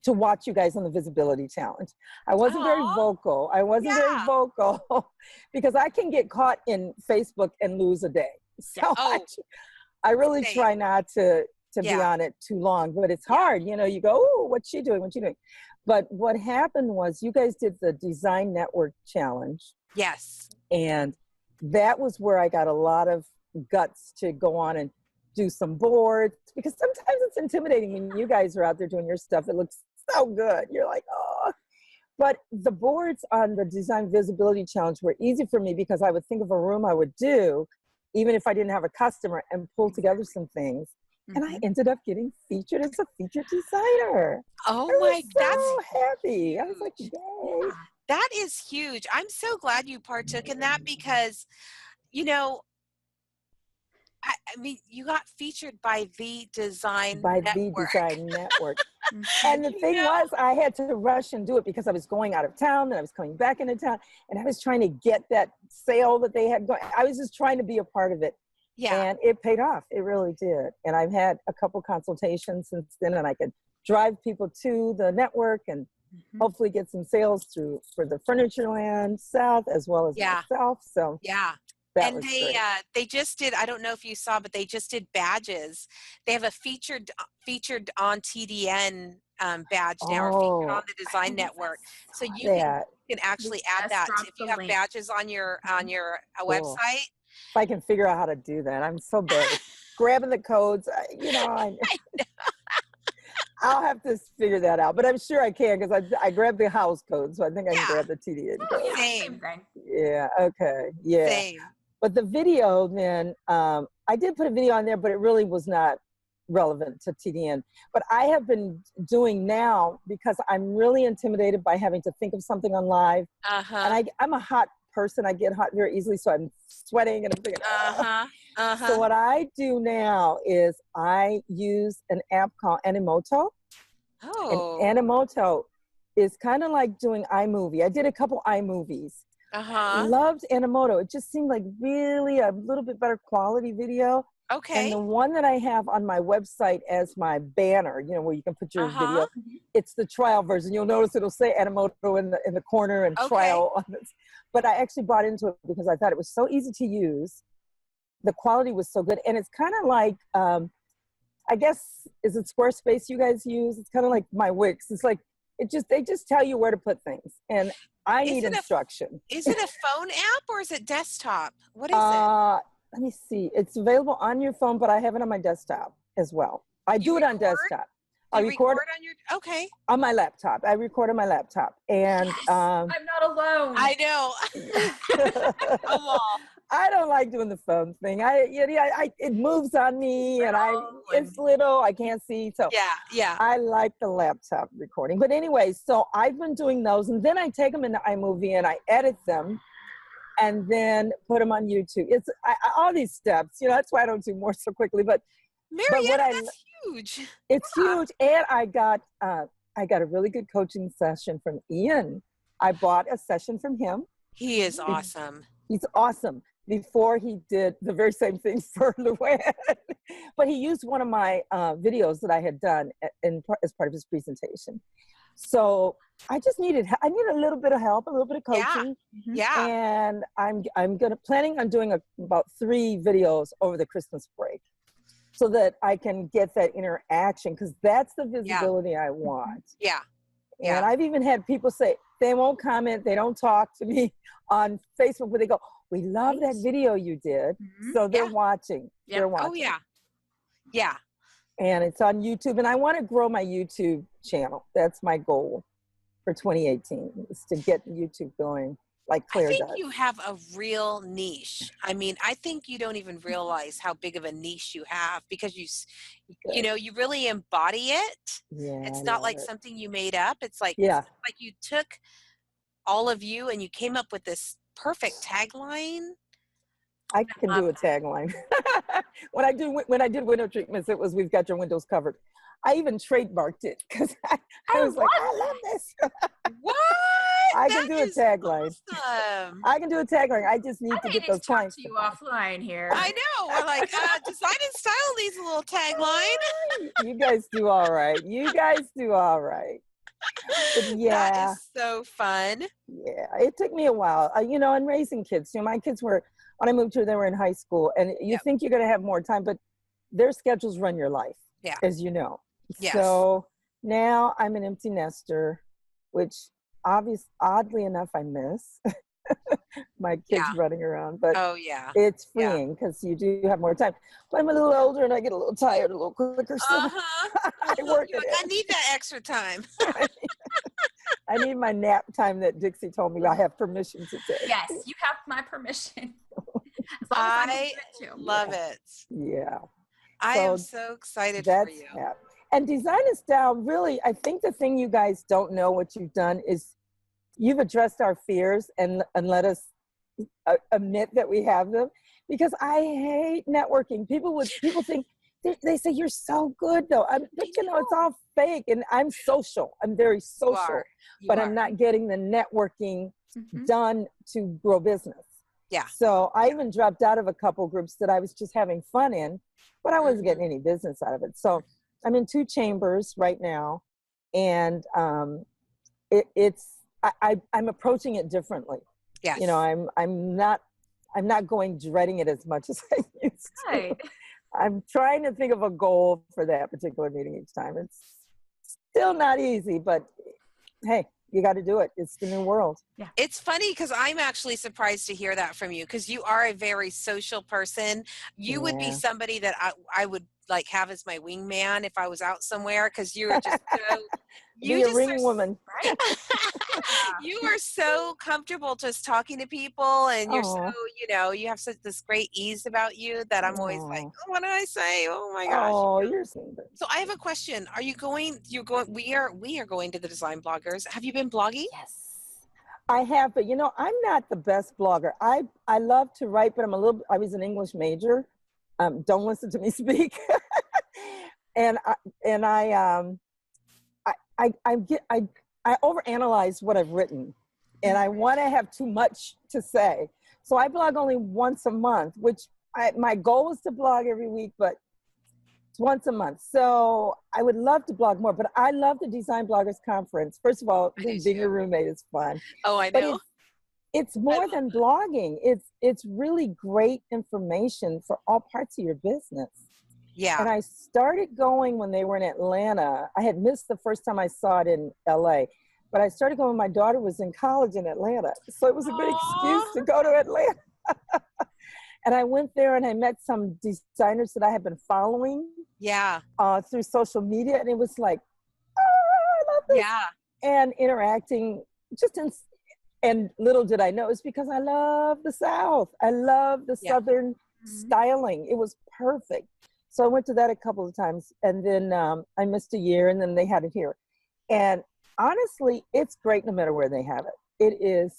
to watch you guys on the visibility challenge. I wasn't very vocal. Because I can get caught in Facebook and lose a day. So I really try not to be on it too long, but it's hard. You know, you go, oh, what's she doing? What's she doing? But what happened was you guys did the Design Network Challenge. Yes. And that was where I got a lot of guts to go on and do some boards, because sometimes it's intimidating when you guys are out there doing your stuff. It looks so good. You're like, oh. But the boards on the Design Visibility Challenge were easy for me because I would think of a room I would do, even if I didn't have a customer, and pull together some things. And I ended up getting featured as a featured designer. Oh my, so happy. I was like, yay. That is huge. I'm so glad you partook in that because, you know, I mean, you got featured by the Design Network. And the thing was, I had to rush and do it because I was going out of town and I was coming back into town, and I was trying to get that sale that they had going. I was just trying to be a part of it. Yeah. And it paid off. It really did. And I've had a couple consultations since then, and I could drive people to the network and hopefully get some sales for the Furnitureland South as well as myself. So and they just did, I don't know if you saw, but they just did badges. They have a featured on TDN badge now, or featured on the Design Network. So you can actually add that if you have badges on your website. If I can figure out how to do that. I'm so bad at grabbing the codes. You know, I know. I'll have to figure that out, but I'm sure I can because I grabbed the house code, so I think I can grab the TDN code. Same. Yeah. Okay. Yeah. Same. But the video, then I did put a video on there, but it really was not relevant to TDN. But I have been doing now because I'm really intimidated by having to think of something on live, and I'm a hot person. I get hot very easily, so I'm sweating and I'm thinking, So what I do now is I use an app called Animoto. And Animoto is kind of like doing iMovie. I did a couple iMovies. Loved Animoto. It just seemed like really a little bit better quality video. And the one that I have on my website as my banner, you know, where you can put your video, it's the trial version. You'll notice it'll say Animoto in the corner and trial on it. But I actually bought into it because I thought it was so easy to use. The quality was so good. And it's kind of like, I guess, is it Squarespace you guys use? It's kind of like my Wix. It's like, they just tell you where to put things. And I need instruction. Is it a phone app or is it desktop? What is it? Let me see. It's available on your phone, but I have it on my desktop as well. I do it on desktop. I record on your on my laptop. I record on my laptop, and I'm not alone. I know. Come on. I don't like doing the phone thing. It moves on me, and it's little. I can't see, so I like the laptop recording. But anyway, so I've been doing those, and then I take them into iMovie and I edit them, and then put them on YouTube. It's all these steps. You know, that's why I don't do more so quickly. But Marietta, that's huge. It's huge, and I got a really good coaching session from Ian. I bought a session from him. He is awesome. He's awesome. Before he did the very same thing for Luann, but he used one of my videos that I had done as part of his presentation. So I just needed a little bit of help, a little bit of coaching. And I'm planning on doing about 3 videos over the Christmas break, so that I can get that interaction, because that's the visibility I want. And I've even had people say they won't comment, they don't talk to me on Facebook, but they go, "We love that video you did." So they're watching. They're watching. And it's on YouTube, and I want to grow my YouTube channel. That's my goal for 2018, is to get YouTube going like Claire does. I think you have a real niche. I mean, I think you don't even realize how big of a niche you have, because you know, you really embody it. It's not like something you made up. It's like you took all of you and you came up with this perfect tagline. I can do a tagline. When I did window treatments, it was, "We've got your windows covered." I even trademarked it because I was like, I love this. What? I can do a tagline. Awesome. I can do a tagline. I just need to get those clients. To you offline here. I know. We're like, Design and Style needs a little tagline. You guys do all right. You guys do all right. But yeah. That is so fun. Yeah, it took me a while. And raising kids. My kids were, when I moved here, they were in high school, and you Yep. think you're going to have more time, but their schedules run your life, Yeah. as you know. Yes. So now I'm an empty nester, which oddly enough, I miss my kids running around, but Oh, yeah. it's Yeah. freeing because you do have more time. But I'm a little older and I get a little tired a little quicker, so I work You're it like, I in. need that extra time. I need my nap time that Dixie told me I have permission to take. Yes, you have my permission. As long as I I'm love it. Yeah. I am so excited for you. Yeah. And Design and Style, really, I think the thing you guys don't know what you've done is you've addressed our fears and let us admit that we have them, because I hate networking. People think, they say you're so good though. But it's all fake, and I'm social. I'm very social, but I'm not getting the networking done to grow business. Yeah. So I even dropped out of a couple groups that I was just having fun in, but I wasn't getting any business out of it. So I'm in 2 chambers right now, and I'm approaching it differently. Yes. I'm not going dreading it as much as I used to. Right. I'm trying to think of a goal for that particular meeting each time. It's still not easy, but hey, you got to do it. It's the new world. Yeah. It's funny because I'm actually surprised to hear that from you, because you are a very social person. You would be somebody that I would like have as my wingman if I was out somewhere, because you are just so Be a ring woman. Right? You are so comfortable just talking to people, and you're so, you have such this great ease about you that I'm always like, oh, what did I say? Oh my gosh. Oh, you're so good. So I have a question. We are going to the Design Bloggers. Have you been blogging? Yes. I have, but I'm not the best blogger. I love to write, but I was an English major. Don't listen to me speak. and I overanalyze what I've written, and I want to have too much to say. So I blog only once a month, which my goal is to blog every week, but it's once a month. So I would love to blog more, but I love the Design Bloggers Conference. First of all, being your roommate is fun. Oh, I know. But it's more than blogging. It's really great information for all parts of your business. Yeah. And I started going when they were in Atlanta. I had missed the first time I saw it in LA, but I started going when my daughter was in college in Atlanta. So it was a good excuse to go to Atlanta. And I went there and I met some designers that I had been following through social media. And it was like, I love this. Yeah. And interacting and little did I know, it's because I love the South. I love the Southern styling. It was perfect. So I went to that a couple of times, and then I missed a year, and then they had it here. And honestly, it's great no matter where they have it. It is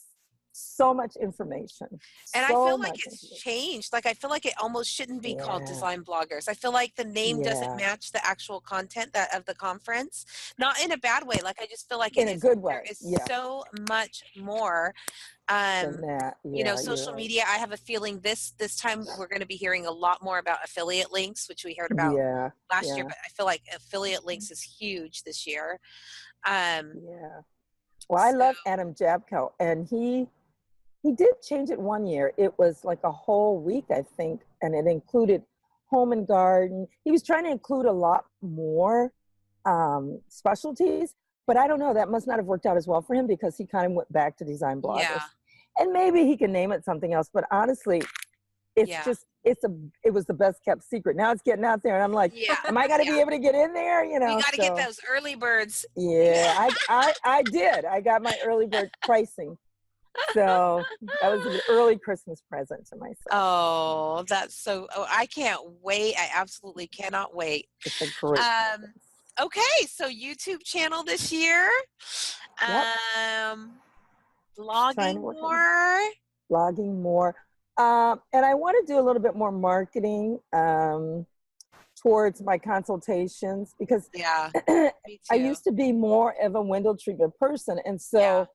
so much information. And I feel like it's changed. Like, I feel like it almost shouldn't be called Design Bloggers. I feel like the name doesn't match the actual content of the conference. Not in a bad way. Like, I just feel like in a good way. There is so much more. Social media. I have a feeling this time we're going to be hearing a lot more about affiliate links, which we heard about last year. But I feel like affiliate links is huge this year. Well, I love Adam Jabko, and he did change it one year. It was like a whole week, I think, and it included home and garden. He was trying to include a lot more specialties, but I don't know, that must not have worked out as well for him, because he kind of went back to Design Bloggers. Yeah. And maybe he can name it something else, but honestly, it was the best kept secret. Now it's getting out there, and I'm like, am I gonna be able to get in there? You got to get those early birds. Yeah, I did. I got my early bird pricing. So that was an early Christmas present to myself. Oh, that's so, I can't wait. I absolutely cannot wait. It's a great okay, so YouTube channel this year. Blogging more. And I want to do a little bit more marketing towards my consultations, because I used to be more of a window treatment person. And so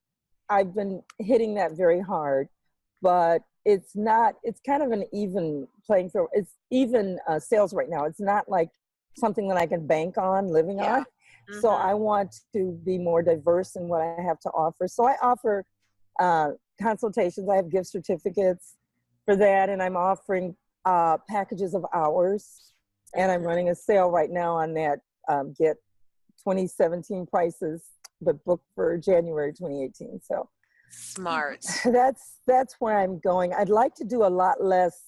I've been hitting that very hard, but it's kind of an even playing field. It's even sales right now. It's not like something that I can bank on living on. So I want to be more diverse in what I have to offer. So I offer consultations. I have gift certificates for that, and I'm offering packages of hours. And I'm running a sale right now on that. Get 2017 prices, but book for January 2018. So smart. That's where I'm going. I'd like to do a lot less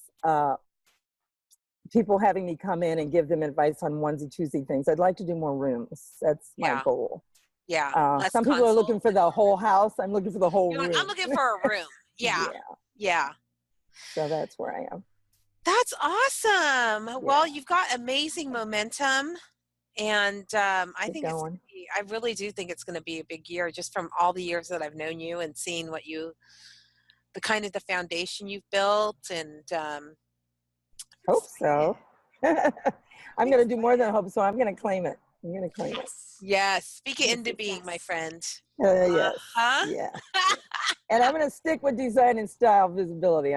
people having me come in and give them advice on onesie twosie things. I'd like to do more rooms. That's my goal. Yeah. Some people are looking for the whole house. I'm looking for the whole room. I'm looking for a room. Yeah. So that's where I am. That's awesome. Yeah. Well, you've got amazing momentum. And I think I really do think it's going to be a big year, just from all the years that I've known you and seeing the kind of the foundation you've built. And hope so. I'm going to do more than hope so. I'm going to claim it. I'm going to claim it. Yes. Speak it into being, my friend. Yes. Yeah. And I'm going to stick with design and style visibility.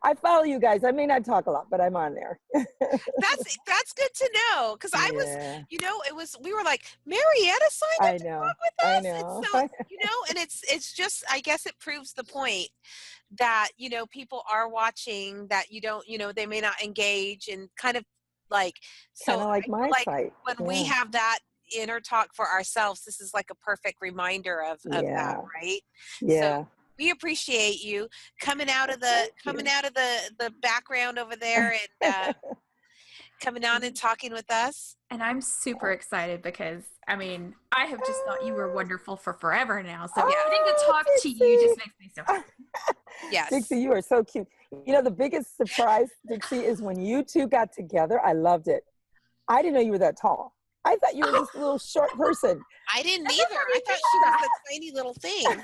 I follow you guys. I may not talk a lot, but I'm on there. That's good to know. Cause I was, we were like, Marietta signed up to talk with us. I know. And so, and it's just, I guess it proves the point that, people are watching, that they may not engage, and kind of like, like my site. When we have that inner talk for ourselves, this is like a perfect reminder of that, right? Yeah. So we appreciate you coming out of the background over there and coming on and talking with us. And I'm super excited because, I have just thought you were wonderful for forever now. So getting to talk to you just makes me so happy. Yes. Dixie, you are so cute. The biggest surprise, Dixie, is when you two got together. I loved it. I didn't know you were that tall. I thought you were this little short person. I didn't either. I thought she was a tiny little thing. And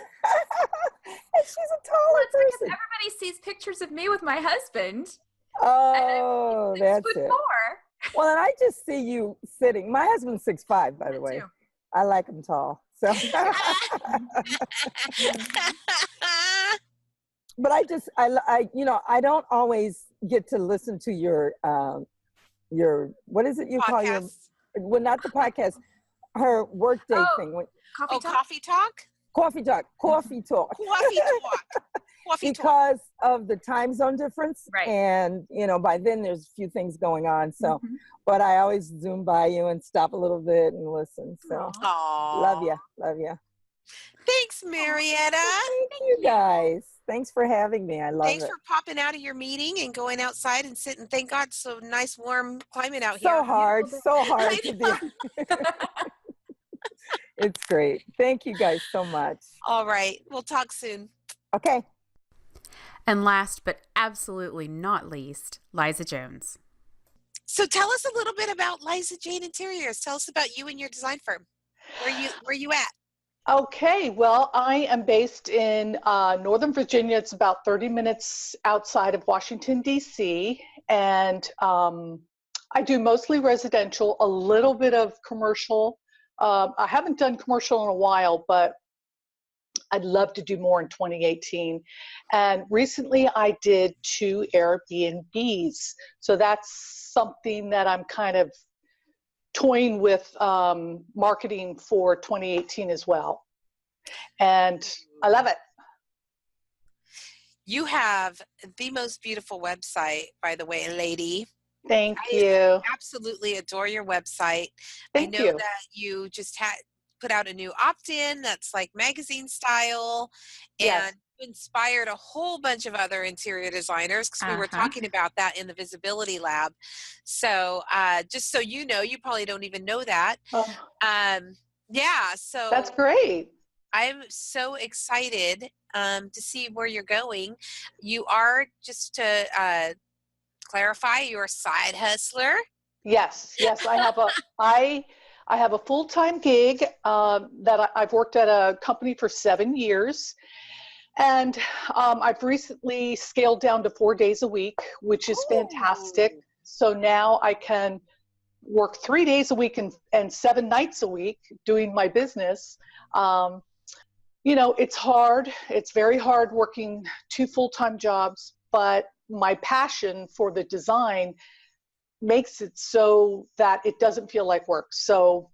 she's a taller person. Everybody sees pictures of me with my husband. Oh, that's it. More. Well, and I just see you sitting. My husband's 6'5", by the way. Too. I like him tall. So. But I don't always get to listen to your what is it you podcast. Call your, well, not the podcast, her workday thing. Coffee talk? Coffee talk. Coffee talk. Because of the time zone difference. Right. And, by then there's a few things going on. So, but I always zoom by you and stop a little bit and listen. So, love you. Thanks, Marietta. Thank you guys. Thanks for having me. I love it. Thanks for popping out of your meeting and going outside and sitting. Thank God, so nice, warm climate out here. So hard to be. It's great. Thank you guys so much. All right. We'll talk soon. Okay. And last but absolutely not least, Liza Jones. So tell us a little bit about Liza Jane Interiors. Tell us about you and your design firm. Where you at? Okay, well, I am based in Northern Virginia. It's about 30 minutes outside of Washington, D.C., and I do mostly residential, a little bit of commercial. I haven't done commercial in a while, but I'd love to do more in 2018. And recently I did 2 Airbnbs. So that's something that I'm kind of toying with marketing for 2018 as well. And I love it. You have the most beautiful website, by the way, lady. Thank you. I absolutely adore your website. Thank you. I know that you just put out a new opt-in that's like magazine style, and yes. Inspired a whole bunch of other interior designers, because we were talking about that in the Visibility Lab. So just so you know, you probably don't even know that. So that's great. I'm so excited to see where you're going. You are, just to clarify, you're a side hustler. Yes, I have a full-time gig that I've worked at a company for 7 years, and I've recently scaled down to 4 days a week, which is fantastic. So now I can work 3 days a week and 7 nights a week doing my business. It's hard. It's very hard working 2 full-time jobs, but my passion for the design makes it so that it doesn't feel like work. So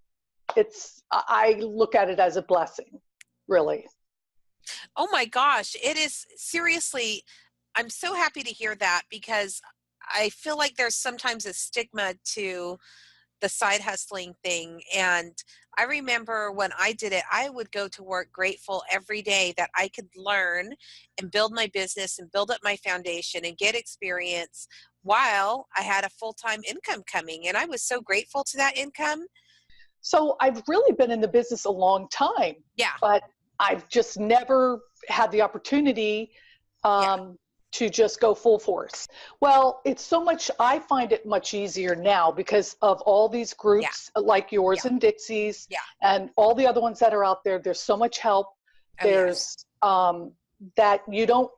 I look at it as a blessing, really. Oh my gosh, it is seriously, I'm so happy to hear that, because I feel like there's sometimes a stigma to the side hustling thing. And I remember when I did it, I would go to work grateful every day that I could learn and build my business and build up my foundation and get experience while I had a full-time income coming. And I was so grateful to that income. So I've really been in the business a long time, Yeah. but I've just never had the opportunity to just go full force. Well, it's so much, I find it much easier now because of all these groups like yours and Dixie's and all the other ones that are out there. There's so much help. There's that you don't,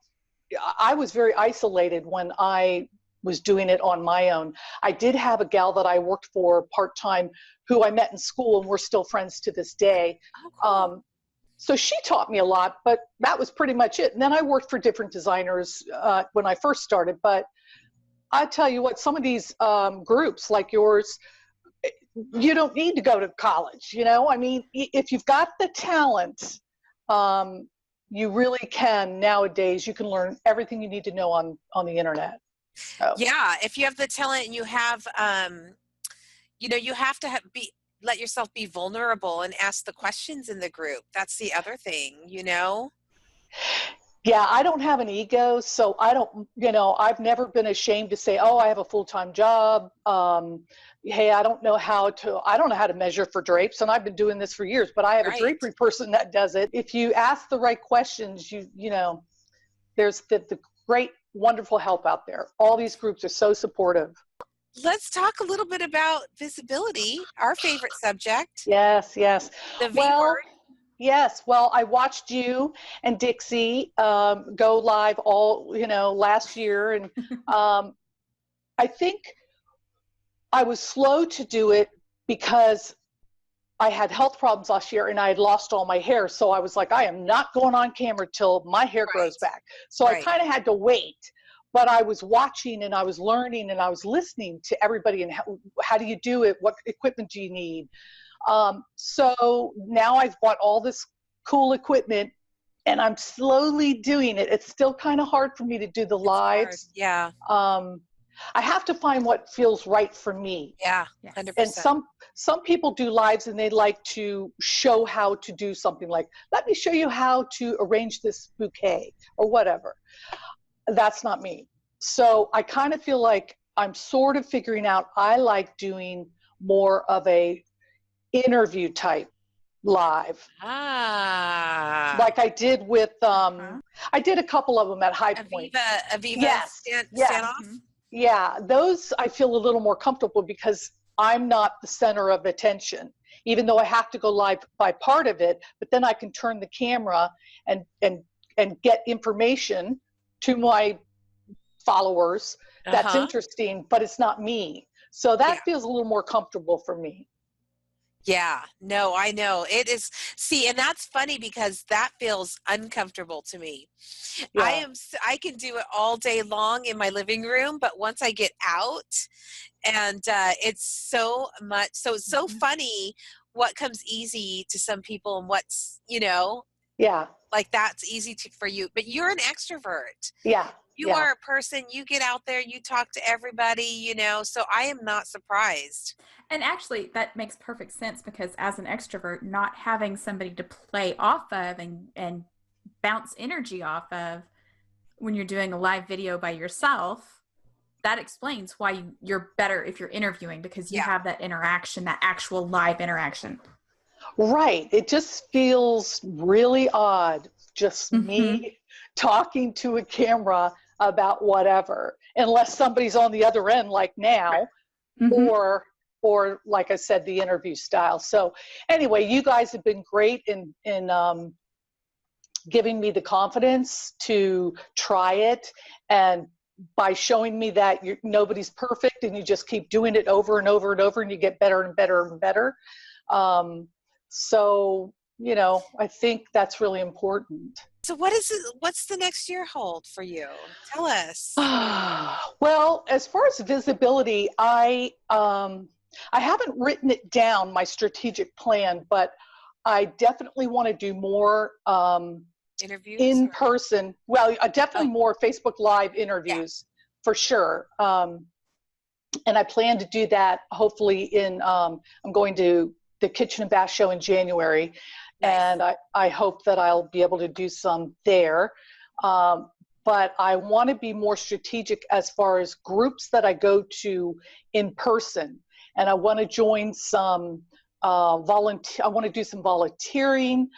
I was very isolated when I was doing it on my own. I did have a gal that I worked for part-time who I met in school, and we're still friends to this day. Oh, cool. So she taught me a lot, but that was pretty much it. And then I worked for different designers when I first started. But I tell you what, some of these groups like yours, you don't need to go to college. You know, I mean, if you've got the talent, you really can nowadays. You can learn everything you need to know on the internet. So. Yeah, if you have the talent and you have, you have to let yourself be vulnerable and ask the questions in the group. That's the other thing, Yeah, I don't have an ego, so I don't, I've never been ashamed to say, oh, I have a full-time job. Hey, I don't know how to measure for drapes, and I've been doing this for years, but I have a drapery person that does it. If you ask the right questions, there's the great, wonderful help out there. All these groups are so supportive. Let's talk a little bit about visibility, our favorite subject. Yes. The V word. Yes. Well, I watched you and Dixie go live all, last year. And I think I was slow to do it because I had health problems last year and I had lost all my hair. So I was like, I am not going on camera till my hair grows back. So I kind of had to wait. But I was watching and I was learning and I was listening to everybody and how do you do it? What equipment do you need? So now I've bought all this cool equipment and I'm slowly doing it. It's still kind of hard for me to do the lives. Yeah. I have to find what feels right for me. Yeah, 100%. And some people do lives and they like to show how to do something like, let me show you how to arrange this bouquet or whatever. That's not me. So I kind of feel like I'm sort of figuring out, I like doing more of a interview type live. Like I did with, I did a couple of them at High Point. Aviva Standoff? Yeah, those I feel a little more comfortable because I'm not the center of attention, even though I have to go live by part of it, but then I can turn the camera and get information to my followers that's interesting, but it's not me. So that feels a little more comfortable for me. Yeah, no, I know. It is. See, and that's funny because that feels uncomfortable to me. Yeah. I can do it all day long in my living room, but once I get out and it's so much, so it's so funny what comes easy to some people and what's, like that's easy for you, but you're an extrovert. Yeah. You are a person, you get out there, you talk to everybody, so I am not surprised. And actually, that makes perfect sense because as an extrovert, not having somebody to play off of and bounce energy off of when you're doing a live video by yourself, that explains why you're better if you're interviewing because you have that interaction, that actual live interaction. Right. It just feels really odd, just me talking to a camera about whatever, unless somebody's on the other end like now, or like I said, the interview style. So anyway, you guys have been great in giving me the confidence to try it, and by showing me that nobody's perfect and you just keep doing it over and over and over and you get better and better and better. So, I think that's really important. So what's the next year hold for you? Tell us. Well, as far as visibility, I I haven't written it down, my strategic plan, but I definitely want to do more Interviews in person. Well, definitely more Facebook Live interviews for sure. And I plan to do that hopefully I'm going to the Kitchen and Bath Show in January. Nice. And I hope that I'll be able to do some there. But I want to be more strategic as far as groups that I go to in person. And I want to join some I want to do some volunteering,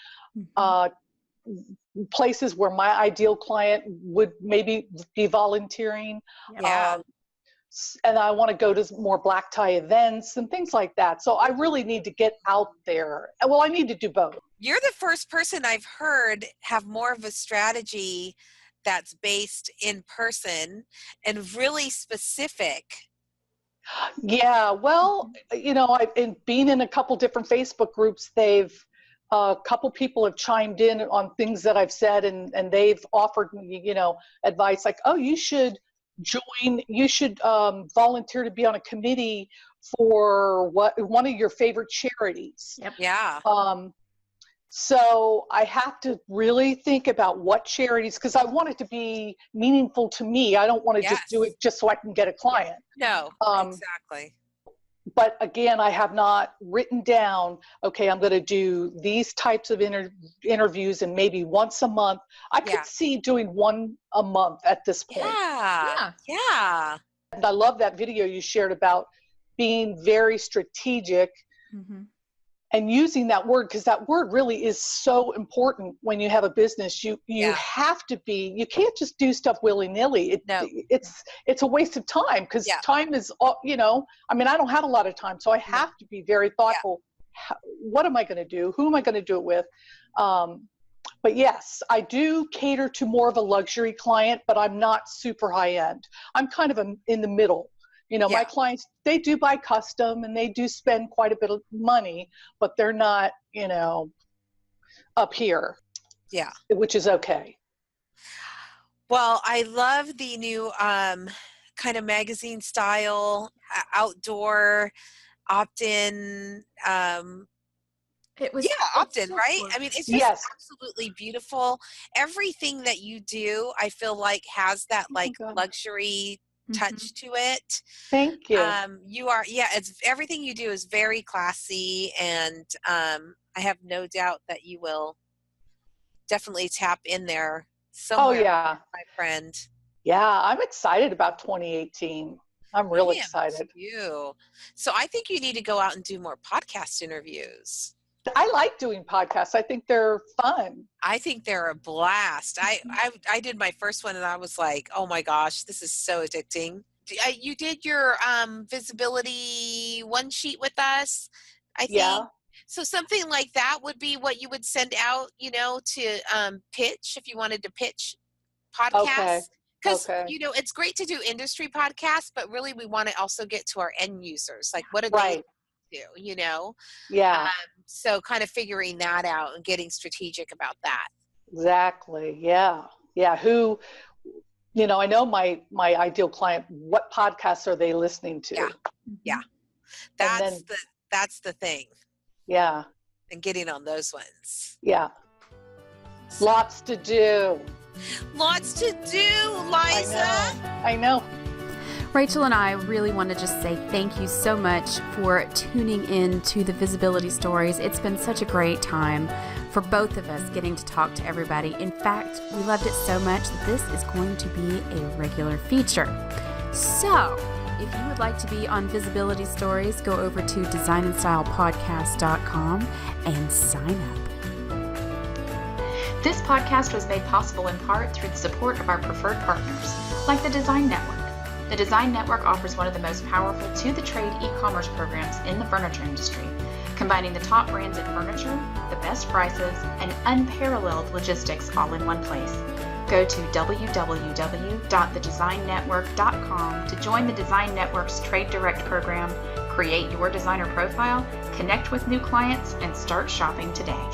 places where my ideal client would maybe be volunteering. Yeah. And I want to go to more black tie events and things like that. So I really need to get out there. Well, I need to do both. You're the first person I've heard have more of a strategy that's based in person and really specific. Yeah, well, I've been in a couple different Facebook groups. A couple people have chimed in on things that I've said, and they've offered me, advice like, oh, you should volunteer to be on a committee for one of your favorite charities. Yep. Yeah. So I have to really think about what charities, because I want it to be meaningful to me. I don't want to just do it just so I can get a client. No, exactly. But again, I have not written down, okay, I'm going to do these types of interviews and maybe once a month. I could see doing one a month at this point. Yeah. And I love that video you shared about being very strategic. Mm-hmm. And using that word, because that word really is so important when you have a business. You have to be, you can't just do stuff willy-nilly. It's a waste of time, because time is, I don't have a lot of time, so I have to be very thoughtful. What am I going to do? Who am I going to do it with? But yes, I do cater to more of a luxury client, but I'm not super high-end. I'm kind of in the middle. My clients, they do buy custom and they do spend quite a bit of money, but they're not, up here. Yeah. Which is okay. Well, I love the new kind of magazine style, outdoor, opt-in. Opt-in, right? I mean, it's just absolutely beautiful. Everything that you do, I feel like has that luxury touch to it. Thank you. It's everything you do is very classy, and I have no doubt that you will definitely tap in there somewhere, my friend. Yeah, I'm excited about 2018. I'm really excited. So I think you need to go out and do more podcast interviews. I like doing podcasts. I think they're fun. I think they're a blast. I did my first one and I was like, oh my gosh, this is so addicting. You did your visibility one sheet with us, I think. Yeah. So something like that would be what you would send out, to pitch if you wanted to pitch podcasts. Because, it's great to do industry podcasts, but really we want to also get to our end users. Like, what do they do, Yeah. So kind of figuring that out and getting strategic about that. Exactly. Yeah. Yeah. Who, I know my ideal client, what podcasts are they listening to? Yeah. That's the thing. Yeah. And getting on those ones. Yeah. Lots to do. Lots to do, Liza. I know. Rachel and I really want to just say thank you so much for tuning in to the Visibility Stories. It's been such a great time for both of us getting to talk to everybody. In fact, we loved it so much that this is going to be a regular feature. So, if you would like to be on Visibility Stories, go over to designandstylepodcast.com and sign up. This podcast was made possible in part through the support of our preferred partners, like the Design Network. The Design Network offers one of the most powerful to-the-trade e-commerce programs in the furniture industry, combining the top brands in furniture, the best prices, and unparalleled logistics all in one place. Go to www.thedesignnetwork.com to join the Design Network's Trade Direct program, create your designer profile, connect with new clients, and start shopping today.